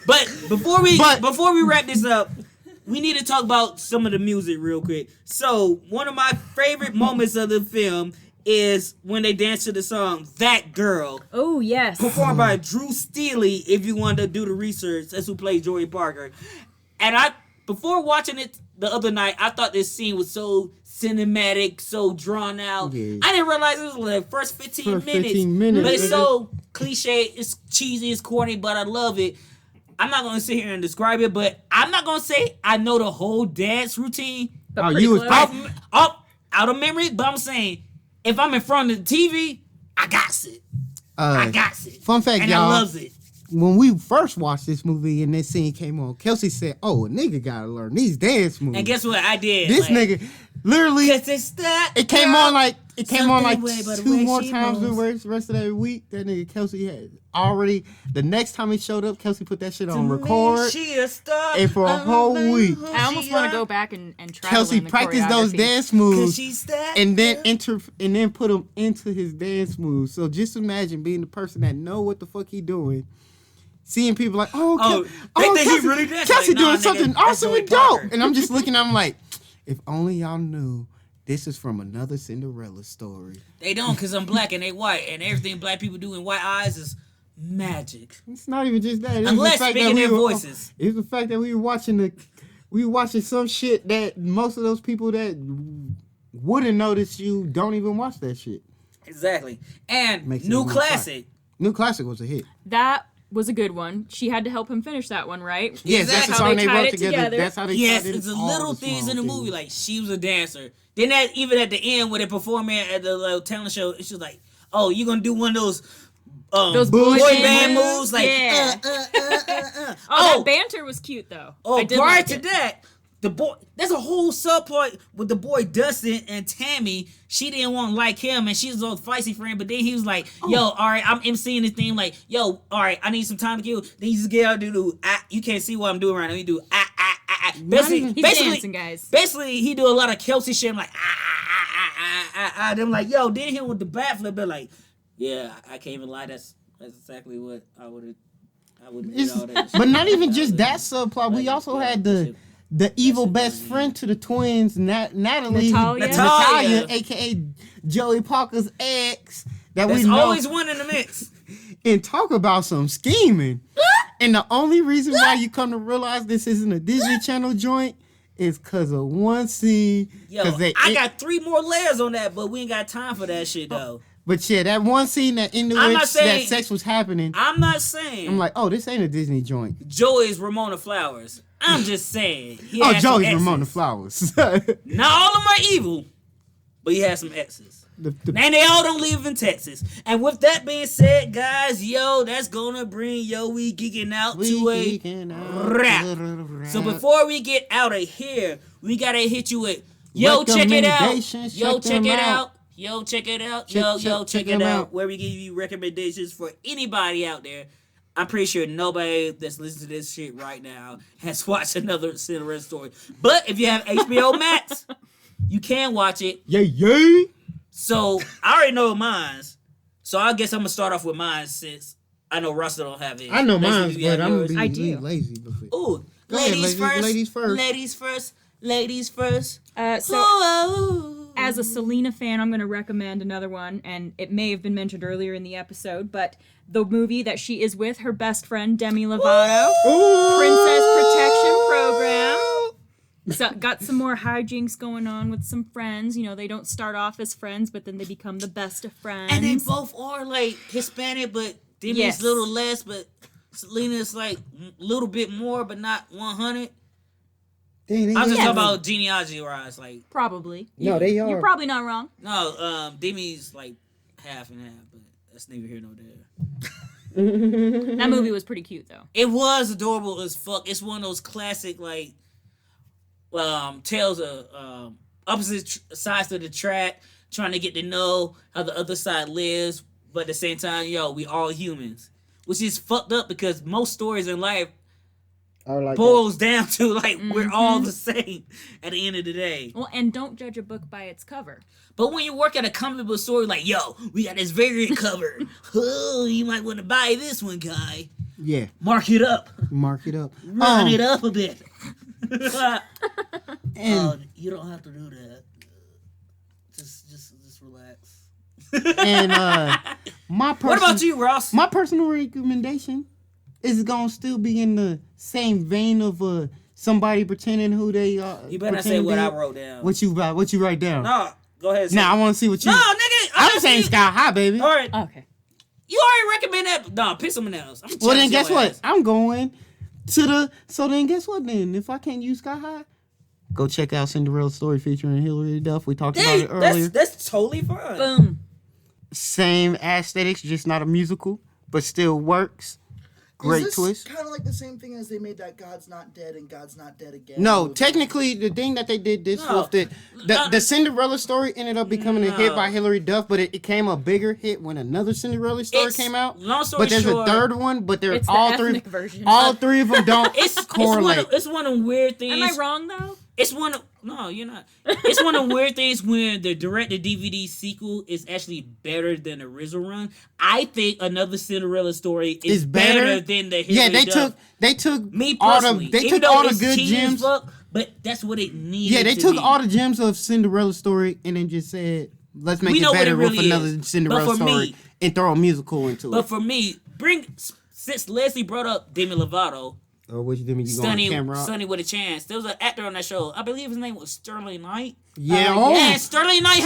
[SPEAKER 6] But before we wrap this up, we need to talk about some of the music real quick. So one of my favorite moments of the film is when they dance to the song "That Girl,"
[SPEAKER 3] Oh yes.
[SPEAKER 6] performed by Drew Steely. If you want to do the research, that's who plays Joey Parker. And before watching it the other night, I thought this scene was so cinematic, so drawn out.
[SPEAKER 2] Yeah.
[SPEAKER 6] I didn't realize it was like the first 15
[SPEAKER 2] First
[SPEAKER 6] minutes.
[SPEAKER 2] 15 minutes.
[SPEAKER 6] But it's so cliche, it's cheesy, it's corny, but I love it. I'm not gonna sit here and describe it, but I'm not gonna say I know the whole dance routine
[SPEAKER 3] But
[SPEAKER 2] Oh,
[SPEAKER 3] pretty
[SPEAKER 2] you was
[SPEAKER 3] close.
[SPEAKER 6] out of memory. But I'm saying if I'm in front of the TV, I got it. I got it.
[SPEAKER 2] Fun fact,
[SPEAKER 6] and
[SPEAKER 2] y'all.
[SPEAKER 6] I loves it.
[SPEAKER 2] When we first watched this movie and this scene came on, Kelsey said, "Oh, a nigga gotta learn these dance moves."
[SPEAKER 6] And guess what? I did.
[SPEAKER 2] this
[SPEAKER 6] like,
[SPEAKER 2] nigga, literally,
[SPEAKER 6] 'cause it's that
[SPEAKER 2] it came
[SPEAKER 6] girl.
[SPEAKER 2] on like
[SPEAKER 6] Something way by the
[SPEAKER 2] two
[SPEAKER 6] way
[SPEAKER 2] more
[SPEAKER 6] she
[SPEAKER 2] times the
[SPEAKER 6] moves.
[SPEAKER 2] rest of that week. That nigga Kelsey had already. The next time he showed up, Kelsey put that shit on
[SPEAKER 6] To me,
[SPEAKER 2] record,
[SPEAKER 6] she a star.
[SPEAKER 2] and for a whole week,
[SPEAKER 3] I almost want to go back and try
[SPEAKER 2] Kelsey
[SPEAKER 3] to learn the
[SPEAKER 2] practiced those
[SPEAKER 3] choreography.
[SPEAKER 2] dance
[SPEAKER 6] 'Cause
[SPEAKER 2] moves.
[SPEAKER 6] she's that
[SPEAKER 2] And then
[SPEAKER 6] girl.
[SPEAKER 2] put him into his dance moves. So just imagine being the person that know what the fuck he doing, seeing people like,
[SPEAKER 6] Oh, they think he
[SPEAKER 2] Kelsey,
[SPEAKER 6] really dancing.
[SPEAKER 2] Kelsey
[SPEAKER 6] Like, nah,
[SPEAKER 2] doing
[SPEAKER 6] nigga,
[SPEAKER 2] something
[SPEAKER 6] that's
[SPEAKER 2] awesome
[SPEAKER 6] Joey
[SPEAKER 2] and dope.
[SPEAKER 6] Parker.
[SPEAKER 2] And I'm just looking, I'm like, if only y'all knew this is from Another Cinderella Story.
[SPEAKER 6] They don't, because I'm black and they white, and everything black people do in white eyes is magic.
[SPEAKER 2] It's not even just that. It's
[SPEAKER 6] Unless
[SPEAKER 2] the fact
[SPEAKER 6] speaking
[SPEAKER 2] that
[SPEAKER 6] their
[SPEAKER 2] we were-
[SPEAKER 6] voices.
[SPEAKER 2] It's the fact that we were watching some shit that most of those people that wouldn't notice you don't even watch that shit.
[SPEAKER 6] Exactly. And
[SPEAKER 2] Makes it
[SPEAKER 6] new
[SPEAKER 2] more
[SPEAKER 6] classic.
[SPEAKER 2] New Classic was a hit.
[SPEAKER 3] That was a good one. She had to help him finish that one, right?
[SPEAKER 2] Yes, that's the
[SPEAKER 3] how
[SPEAKER 2] song
[SPEAKER 3] they
[SPEAKER 2] they
[SPEAKER 3] tied
[SPEAKER 2] wrote
[SPEAKER 3] it
[SPEAKER 2] together.
[SPEAKER 3] together.
[SPEAKER 2] That's how they
[SPEAKER 6] Yes,
[SPEAKER 2] tied it
[SPEAKER 6] it's the
[SPEAKER 2] all
[SPEAKER 6] little
[SPEAKER 2] the
[SPEAKER 6] things
[SPEAKER 2] small
[SPEAKER 6] in the movie. Like, she was a dancer. Then even at the end, when they're performing at the talent show, it's just like, oh, you gonna do one of those
[SPEAKER 3] boy
[SPEAKER 6] boy
[SPEAKER 3] band
[SPEAKER 6] band
[SPEAKER 3] moves?
[SPEAKER 6] moves? Like,
[SPEAKER 3] Yeah.
[SPEAKER 6] Oh,
[SPEAKER 3] Oh, that banter was cute though.
[SPEAKER 6] Oh,
[SPEAKER 3] I did
[SPEAKER 6] prior
[SPEAKER 3] like
[SPEAKER 6] to
[SPEAKER 3] it.
[SPEAKER 6] that, the boy, there's a whole subplot with the boy Dustin and Tammy. She didn't want to like him, and she was a feisty friend. But then he was like, "Yo, all right, I'm emceeing this thing. Like, yo, all right, I need some time to kill." Then he just get out and do you can't see what I'm doing right now. He do
[SPEAKER 3] He's
[SPEAKER 6] Basically,
[SPEAKER 3] dancing, guys.
[SPEAKER 6] basically, he do a lot of Kelsey shit. I'm like Them like, yo, then him with the backflip. They're like, yeah, I can't even lie. That's exactly what I would have.
[SPEAKER 2] But not even just that subplot. We also had the evil best friend to the twins, Natalie,
[SPEAKER 3] Natalia.
[SPEAKER 2] aka Joey Parker's ex. That
[SPEAKER 6] There's
[SPEAKER 2] we know.
[SPEAKER 6] always one in the mix.
[SPEAKER 2] And talk about some scheming. And the only reason why you come to realize this isn't a Disney Channel joint is because of one scene.
[SPEAKER 6] Yo, I got 3 more layers on that, but we ain't got time for that shit though.
[SPEAKER 2] But yeah, that one scene that in
[SPEAKER 6] I'm
[SPEAKER 2] which
[SPEAKER 6] not saying-
[SPEAKER 2] that sex was happening,
[SPEAKER 6] I'm not saying
[SPEAKER 2] I'm like, oh, this ain't a Disney joint.
[SPEAKER 6] Joey's Ramona Flowers. I'm just saying. He
[SPEAKER 2] Oh,
[SPEAKER 6] had some
[SPEAKER 2] Joey's
[SPEAKER 6] exes.
[SPEAKER 2] Ramona Flowers.
[SPEAKER 6] Not all of them are evil, but he has some exes. And they all don't live in Texas. And with that being said, guys, yo, that's gonna bring we geeking out to a wrap. So before we get out of here, we gotta hit you with check it out.
[SPEAKER 2] Recommendations,
[SPEAKER 6] Yo,
[SPEAKER 2] check
[SPEAKER 6] check
[SPEAKER 2] them
[SPEAKER 6] it
[SPEAKER 2] out.
[SPEAKER 6] out. Yo, check it out.
[SPEAKER 2] Check
[SPEAKER 6] Check
[SPEAKER 2] them
[SPEAKER 6] it out.
[SPEAKER 2] out.
[SPEAKER 6] Where we give you recommendations for anybody out there. I'm pretty sure nobody that's listening to this shit right now has watched Another Cinderella Story. But if you have HBO Max, you can watch it.
[SPEAKER 2] Yay.
[SPEAKER 6] So I already know mine's. So I guess I'm gonna start off with mine since I know Russell don't have it.
[SPEAKER 2] I know
[SPEAKER 6] Basically,
[SPEAKER 2] mine,
[SPEAKER 6] you have
[SPEAKER 2] but I'm
[SPEAKER 6] yours.
[SPEAKER 2] gonna
[SPEAKER 3] I
[SPEAKER 2] be
[SPEAKER 3] do.
[SPEAKER 2] lazy.
[SPEAKER 6] Ooh,
[SPEAKER 2] Go ahead,
[SPEAKER 6] ladies first.
[SPEAKER 2] ladies first.
[SPEAKER 6] Ladies first. Ladies first.
[SPEAKER 3] So as a Selena fan, I'm going to recommend another one, and it may have been mentioned earlier in the episode, but the movie that she is with her best friend Demi Lovato, Princess Protection Program. So, got some more hijinks going on with some friends. You know, they don't start off as friends, but then they become the best of friends.
[SPEAKER 6] And they both are like Hispanic, but Demi's
[SPEAKER 3] Yes.
[SPEAKER 6] a little less, but Selena's like a little bit more, but not 100.
[SPEAKER 2] Dang,
[SPEAKER 6] I'm just
[SPEAKER 3] Yeah.
[SPEAKER 6] talking about genealogy wise. Like,
[SPEAKER 3] Probably.
[SPEAKER 2] No, they are.
[SPEAKER 3] You're probably not wrong.
[SPEAKER 6] no, Demi's like half and half, but that's neither here nor there.
[SPEAKER 3] That movie was pretty cute, though.
[SPEAKER 6] It was adorable as fuck. It's one of those classic like tales of opposite sides of the track, trying to get to know how the other side lives, but at the same time, we all humans, which is fucked up because most stories in life
[SPEAKER 2] Or like
[SPEAKER 6] boils down to like we're all the same at the end of the day.
[SPEAKER 3] Well, and don't judge a book by its cover.
[SPEAKER 6] But when you work at a comic book store, like, yo, we got this variant cover. Oh, you might want to buy this one, guy.
[SPEAKER 2] Yeah,
[SPEAKER 6] Mark it up.
[SPEAKER 2] mark it up.
[SPEAKER 6] Run it up a bit.
[SPEAKER 2] And
[SPEAKER 6] You don't have to do that. Just relax.
[SPEAKER 2] and my person,
[SPEAKER 6] What about you, Ross?
[SPEAKER 2] My personal recommendation is gonna still be in the same vein of somebody pretending who they are.
[SPEAKER 6] You better not say what I wrote down.
[SPEAKER 2] What you write down?
[SPEAKER 6] No, go ahead.
[SPEAKER 2] Nah, I want to see what you.
[SPEAKER 6] No, nigga.
[SPEAKER 2] I'm saying Sky High, baby.
[SPEAKER 6] All right.
[SPEAKER 3] Okay.
[SPEAKER 6] You already recommend that. No, pick someone else.
[SPEAKER 2] Well, then guess what? I'm going to the. So then guess what? Then if I can't use Sky High, go check out Cinderella Story featuring Hilary Duff. We talked about it earlier.
[SPEAKER 6] That's totally fine.
[SPEAKER 3] Boom.
[SPEAKER 2] Same aesthetics, just not a musical, but still works. Great twist.
[SPEAKER 4] Kind of like the same thing as they made that God's Not Dead and God's Not Dead Again.
[SPEAKER 2] No,
[SPEAKER 4] movie.
[SPEAKER 2] technically, the thing that they did this
[SPEAKER 6] No.
[SPEAKER 2] was that the Cinderella story ended up becoming a hit by Hilary Duff, but it became a bigger hit when Another Cinderella Story came out.
[SPEAKER 6] Long story
[SPEAKER 2] But there's
[SPEAKER 6] short,
[SPEAKER 2] a third one, but they're
[SPEAKER 3] It's the
[SPEAKER 2] all three.
[SPEAKER 3] ethnic version.
[SPEAKER 2] All three of them don't
[SPEAKER 6] It's
[SPEAKER 2] correlate.
[SPEAKER 6] it's one of them weird things.
[SPEAKER 3] Am I wrong, though?
[SPEAKER 6] It's one of no, you're not. It's one of the weird things when the direct-to-DVD sequel is actually better than the original run. I think Another Cinderella Story is better than the
[SPEAKER 2] Yeah,
[SPEAKER 6] Hilary Duff.
[SPEAKER 2] they took
[SPEAKER 6] Me
[SPEAKER 2] all
[SPEAKER 6] personally,
[SPEAKER 2] the they
[SPEAKER 6] even
[SPEAKER 2] took
[SPEAKER 6] though
[SPEAKER 2] all the
[SPEAKER 6] it's
[SPEAKER 2] good
[SPEAKER 6] cheesy as
[SPEAKER 2] gems.
[SPEAKER 6] fuck, but that's what it needed.
[SPEAKER 2] Yeah, they
[SPEAKER 6] to
[SPEAKER 2] took
[SPEAKER 6] be.
[SPEAKER 2] all the gems of Cinderella Story and then just said, let's make
[SPEAKER 6] We know
[SPEAKER 2] it
[SPEAKER 6] what
[SPEAKER 2] better
[SPEAKER 6] it really
[SPEAKER 2] with Another
[SPEAKER 6] is.
[SPEAKER 2] Cinderella
[SPEAKER 6] But for
[SPEAKER 2] Story
[SPEAKER 6] me-
[SPEAKER 2] and throw a musical into
[SPEAKER 6] But
[SPEAKER 2] it.
[SPEAKER 6] for me, since Leslie brought up Demi Lovato,
[SPEAKER 2] Or which Demi you going on camera?
[SPEAKER 6] Sunny with a Chance. There was an actor on that show. I believe his name was Sterling Knight.
[SPEAKER 2] Yeah,
[SPEAKER 6] And Sterling Knight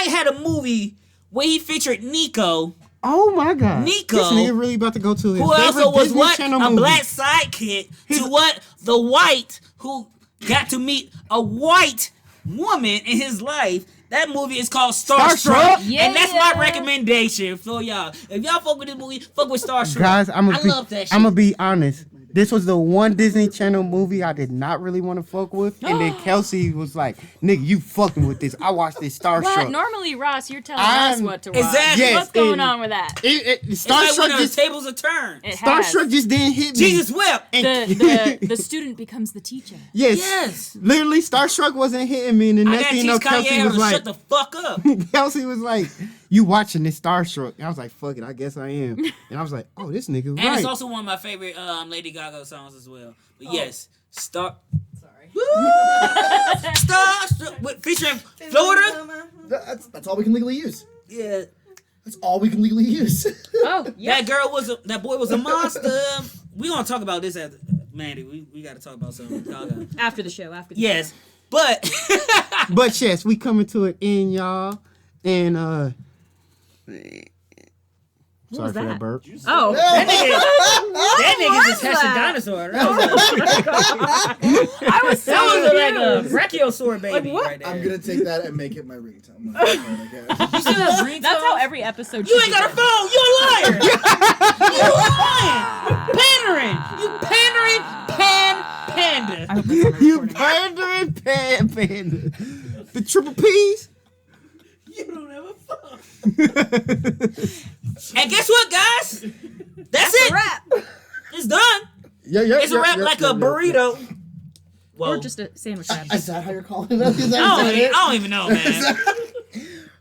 [SPEAKER 6] had a movie where he featured Nico,
[SPEAKER 2] Oh my God.
[SPEAKER 6] Nico,
[SPEAKER 2] This nigga really about to go to his
[SPEAKER 6] who
[SPEAKER 2] favorite
[SPEAKER 6] also was
[SPEAKER 2] Disney
[SPEAKER 6] what
[SPEAKER 2] Channel
[SPEAKER 6] a
[SPEAKER 2] movie.
[SPEAKER 6] black sidekick to what the white who got to meet a white woman in his life. That movie is called Starstruck,
[SPEAKER 2] Starstruck?
[SPEAKER 6] and that's my
[SPEAKER 3] Yeah.
[SPEAKER 6] recommendation for y'all. If y'all fuck with this movie, fuck with Starstruck.
[SPEAKER 2] Guys,
[SPEAKER 6] I love that shit.
[SPEAKER 2] I'm gonna be honest. This was the one Disney Channel movie I did not really want to fuck with, and then Kelsey was like, "Nigga, you fucking with this? I watched this
[SPEAKER 3] What?
[SPEAKER 2] Starstruck."
[SPEAKER 3] Normally, Ross, you're telling us
[SPEAKER 2] I'm-
[SPEAKER 3] what to watch.
[SPEAKER 6] Exactly.
[SPEAKER 2] Yes,
[SPEAKER 3] What's going
[SPEAKER 2] and-
[SPEAKER 3] on with that?
[SPEAKER 6] It's like
[SPEAKER 2] Starstruck
[SPEAKER 6] when the
[SPEAKER 2] just
[SPEAKER 6] tables are turned.
[SPEAKER 3] It has.
[SPEAKER 2] Starstruck just didn't hit me.
[SPEAKER 6] Jesus wept.
[SPEAKER 2] And-
[SPEAKER 3] The student becomes the teacher.
[SPEAKER 2] yes,
[SPEAKER 6] Yes.
[SPEAKER 2] literally Starstruck wasn't hitting me, and the
[SPEAKER 6] I
[SPEAKER 2] next
[SPEAKER 6] gotta
[SPEAKER 2] thing you
[SPEAKER 6] teach
[SPEAKER 2] know,
[SPEAKER 6] Kanye
[SPEAKER 2] Kelsey
[SPEAKER 6] how
[SPEAKER 2] was
[SPEAKER 6] to
[SPEAKER 2] like,
[SPEAKER 6] shut the fuck up.
[SPEAKER 2] Kelsey was like, "You watching this Starstruck?" And I was like, "Fuck it, I guess I am." And I was like, "Oh, this nigga
[SPEAKER 6] And
[SPEAKER 2] right."
[SPEAKER 6] it's also one of my favorite Lady Gaga songs as well. But yes,
[SPEAKER 3] Sorry.
[SPEAKER 6] Starstruck featuring Florida.
[SPEAKER 4] That's all we can legally use.
[SPEAKER 6] Yeah,
[SPEAKER 4] That's all we can legally use.
[SPEAKER 3] Oh, yeah.
[SPEAKER 6] that boy was a monster. We gonna talk about this after Mandy. We gotta talk about something. Gaga.
[SPEAKER 3] After the show.
[SPEAKER 6] Yes, but
[SPEAKER 2] But yes, we coming to an end, y'all. And sorry
[SPEAKER 3] was
[SPEAKER 2] for that
[SPEAKER 3] that?
[SPEAKER 2] burp.
[SPEAKER 3] Oh.
[SPEAKER 6] that nigga just hatched a
[SPEAKER 3] that?
[SPEAKER 6] dinosaur. That
[SPEAKER 3] I was so
[SPEAKER 6] was like a
[SPEAKER 3] confused.
[SPEAKER 6] brachiosaur baby
[SPEAKER 3] what?
[SPEAKER 6] right there.
[SPEAKER 4] I'm gonna take that and make it my ringtone. Okay.
[SPEAKER 6] You still have ringtones?
[SPEAKER 3] That's how every episode
[SPEAKER 6] You
[SPEAKER 3] should
[SPEAKER 6] ain't
[SPEAKER 3] be
[SPEAKER 6] got a
[SPEAKER 3] done.
[SPEAKER 6] phone. You a liar. You lying. Pandering. You pandering panda.
[SPEAKER 3] I hope that's on the
[SPEAKER 2] You
[SPEAKER 3] recording.
[SPEAKER 2] pandering panda. The triple P's.
[SPEAKER 6] You don't have a phone. And guess what, guys? That's it.
[SPEAKER 3] Wrap.
[SPEAKER 6] It's done.
[SPEAKER 4] Yeah.
[SPEAKER 6] It's a wrap like a burrito. Whoa.
[SPEAKER 3] Or just a sandwich wrap.
[SPEAKER 4] Is that how you're calling it? Is that
[SPEAKER 6] I
[SPEAKER 4] it?
[SPEAKER 6] don't even know, man.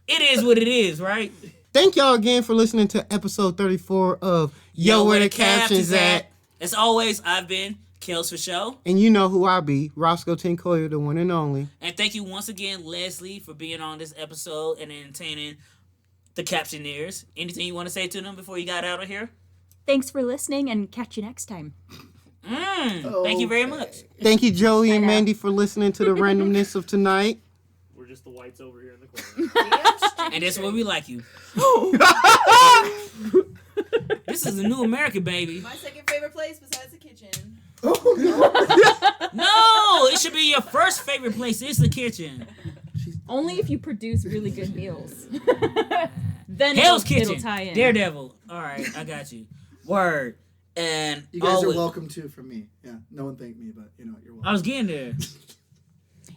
[SPEAKER 6] It is what it is, right?
[SPEAKER 2] Thank y'all again for listening to episode 34 of Yo, Where the Captions At.
[SPEAKER 6] As always, I've been Kels for Show.
[SPEAKER 2] And you know who I be, Roscoe Tinkoya, the one and only.
[SPEAKER 6] And thank you once again, Leslie, for being on this episode and entertaining the Captioneers. Anything you want to say to them before you got out of here?
[SPEAKER 3] Thanks for listening and catch you next time.
[SPEAKER 6] Thank you very much.
[SPEAKER 2] Thank you, Joey and Mandy, for listening to the randomness of tonight.
[SPEAKER 5] We're just the whites over here in the corner.
[SPEAKER 6] And that's why we like you. This is a new America, baby.
[SPEAKER 7] My second favorite place besides the kitchen.
[SPEAKER 6] No, it should be your first favorite place. It's the kitchen.
[SPEAKER 3] Only if you produce really good meals. Then
[SPEAKER 6] Hell's
[SPEAKER 3] it'll
[SPEAKER 6] Kitchen.
[SPEAKER 3] tie in.
[SPEAKER 6] Daredevil. All right, I got you. Word. And
[SPEAKER 4] You guys are
[SPEAKER 6] always-
[SPEAKER 4] welcome too from me. Yeah, no one thanked me, but you know you're welcome.
[SPEAKER 6] I was getting there.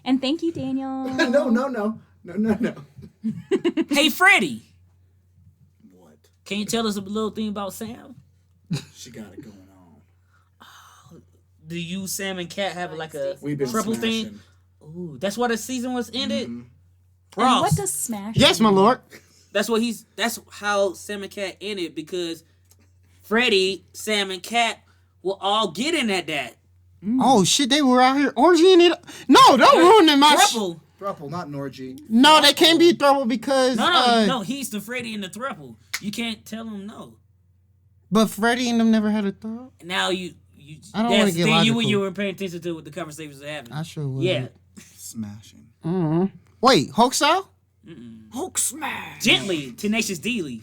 [SPEAKER 3] And thank you, Daniel.
[SPEAKER 4] No.
[SPEAKER 6] Hey, Freddie.
[SPEAKER 4] What?
[SPEAKER 6] Can you tell us a little thing about Sam?
[SPEAKER 4] She got it going on.
[SPEAKER 6] Do you, Sam, and Kat have like a
[SPEAKER 4] We've been
[SPEAKER 6] triple
[SPEAKER 4] smashing.
[SPEAKER 6] thing? Ooh, that's why the season was ended.
[SPEAKER 3] And
[SPEAKER 6] Ross.
[SPEAKER 3] what does smash?
[SPEAKER 2] Yes, my lord.
[SPEAKER 6] That's how Sam and Kat ended because Freddie, Sam, and Kat were all getting at that.
[SPEAKER 2] Oh shit, they were out here orgying it. No, don't ruin it, my
[SPEAKER 6] Thruple.
[SPEAKER 4] Thruple, not an orgy.
[SPEAKER 2] No, they can't be throuple because
[SPEAKER 6] No, he's the Freddie and the thruple. You can't tell him no.
[SPEAKER 2] But Freddie and them never had a throuple.
[SPEAKER 6] Now you
[SPEAKER 2] I don't
[SPEAKER 6] that's
[SPEAKER 2] wanna
[SPEAKER 6] the
[SPEAKER 2] get
[SPEAKER 6] thing
[SPEAKER 2] logical.
[SPEAKER 6] you weren't paying attention to what the conversations were having.
[SPEAKER 2] I sure would.
[SPEAKER 6] Yeah.
[SPEAKER 4] Smashing.
[SPEAKER 2] Mm-hmm. Wait, Hulk style?
[SPEAKER 1] Hulk smash.
[SPEAKER 6] Gently, Tenacious D-Lee.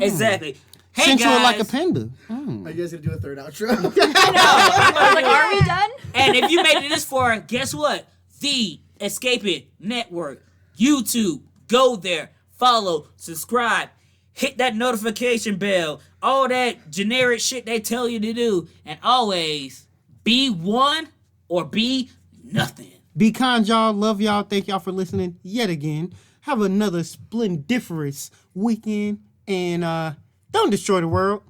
[SPEAKER 6] Exactly. Hey
[SPEAKER 2] Sensual
[SPEAKER 6] guys.
[SPEAKER 2] like a panda. Mm.
[SPEAKER 4] Are you guys gonna do a third outro?
[SPEAKER 3] I was like, are we done?
[SPEAKER 6] And if you made it this far, guess what? The Escape It Network, YouTube. Go there, follow, subscribe, hit that notification bell, all that generic shit they tell you to do, and always be one or be nothing.
[SPEAKER 2] Be kind, y'all. Love y'all. Thank y'all for listening yet again. Have another splendiferous weekend. And don't destroy the world.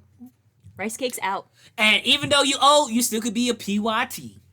[SPEAKER 3] Rice cakes out.
[SPEAKER 6] And even though you owe, you still could be a PYT.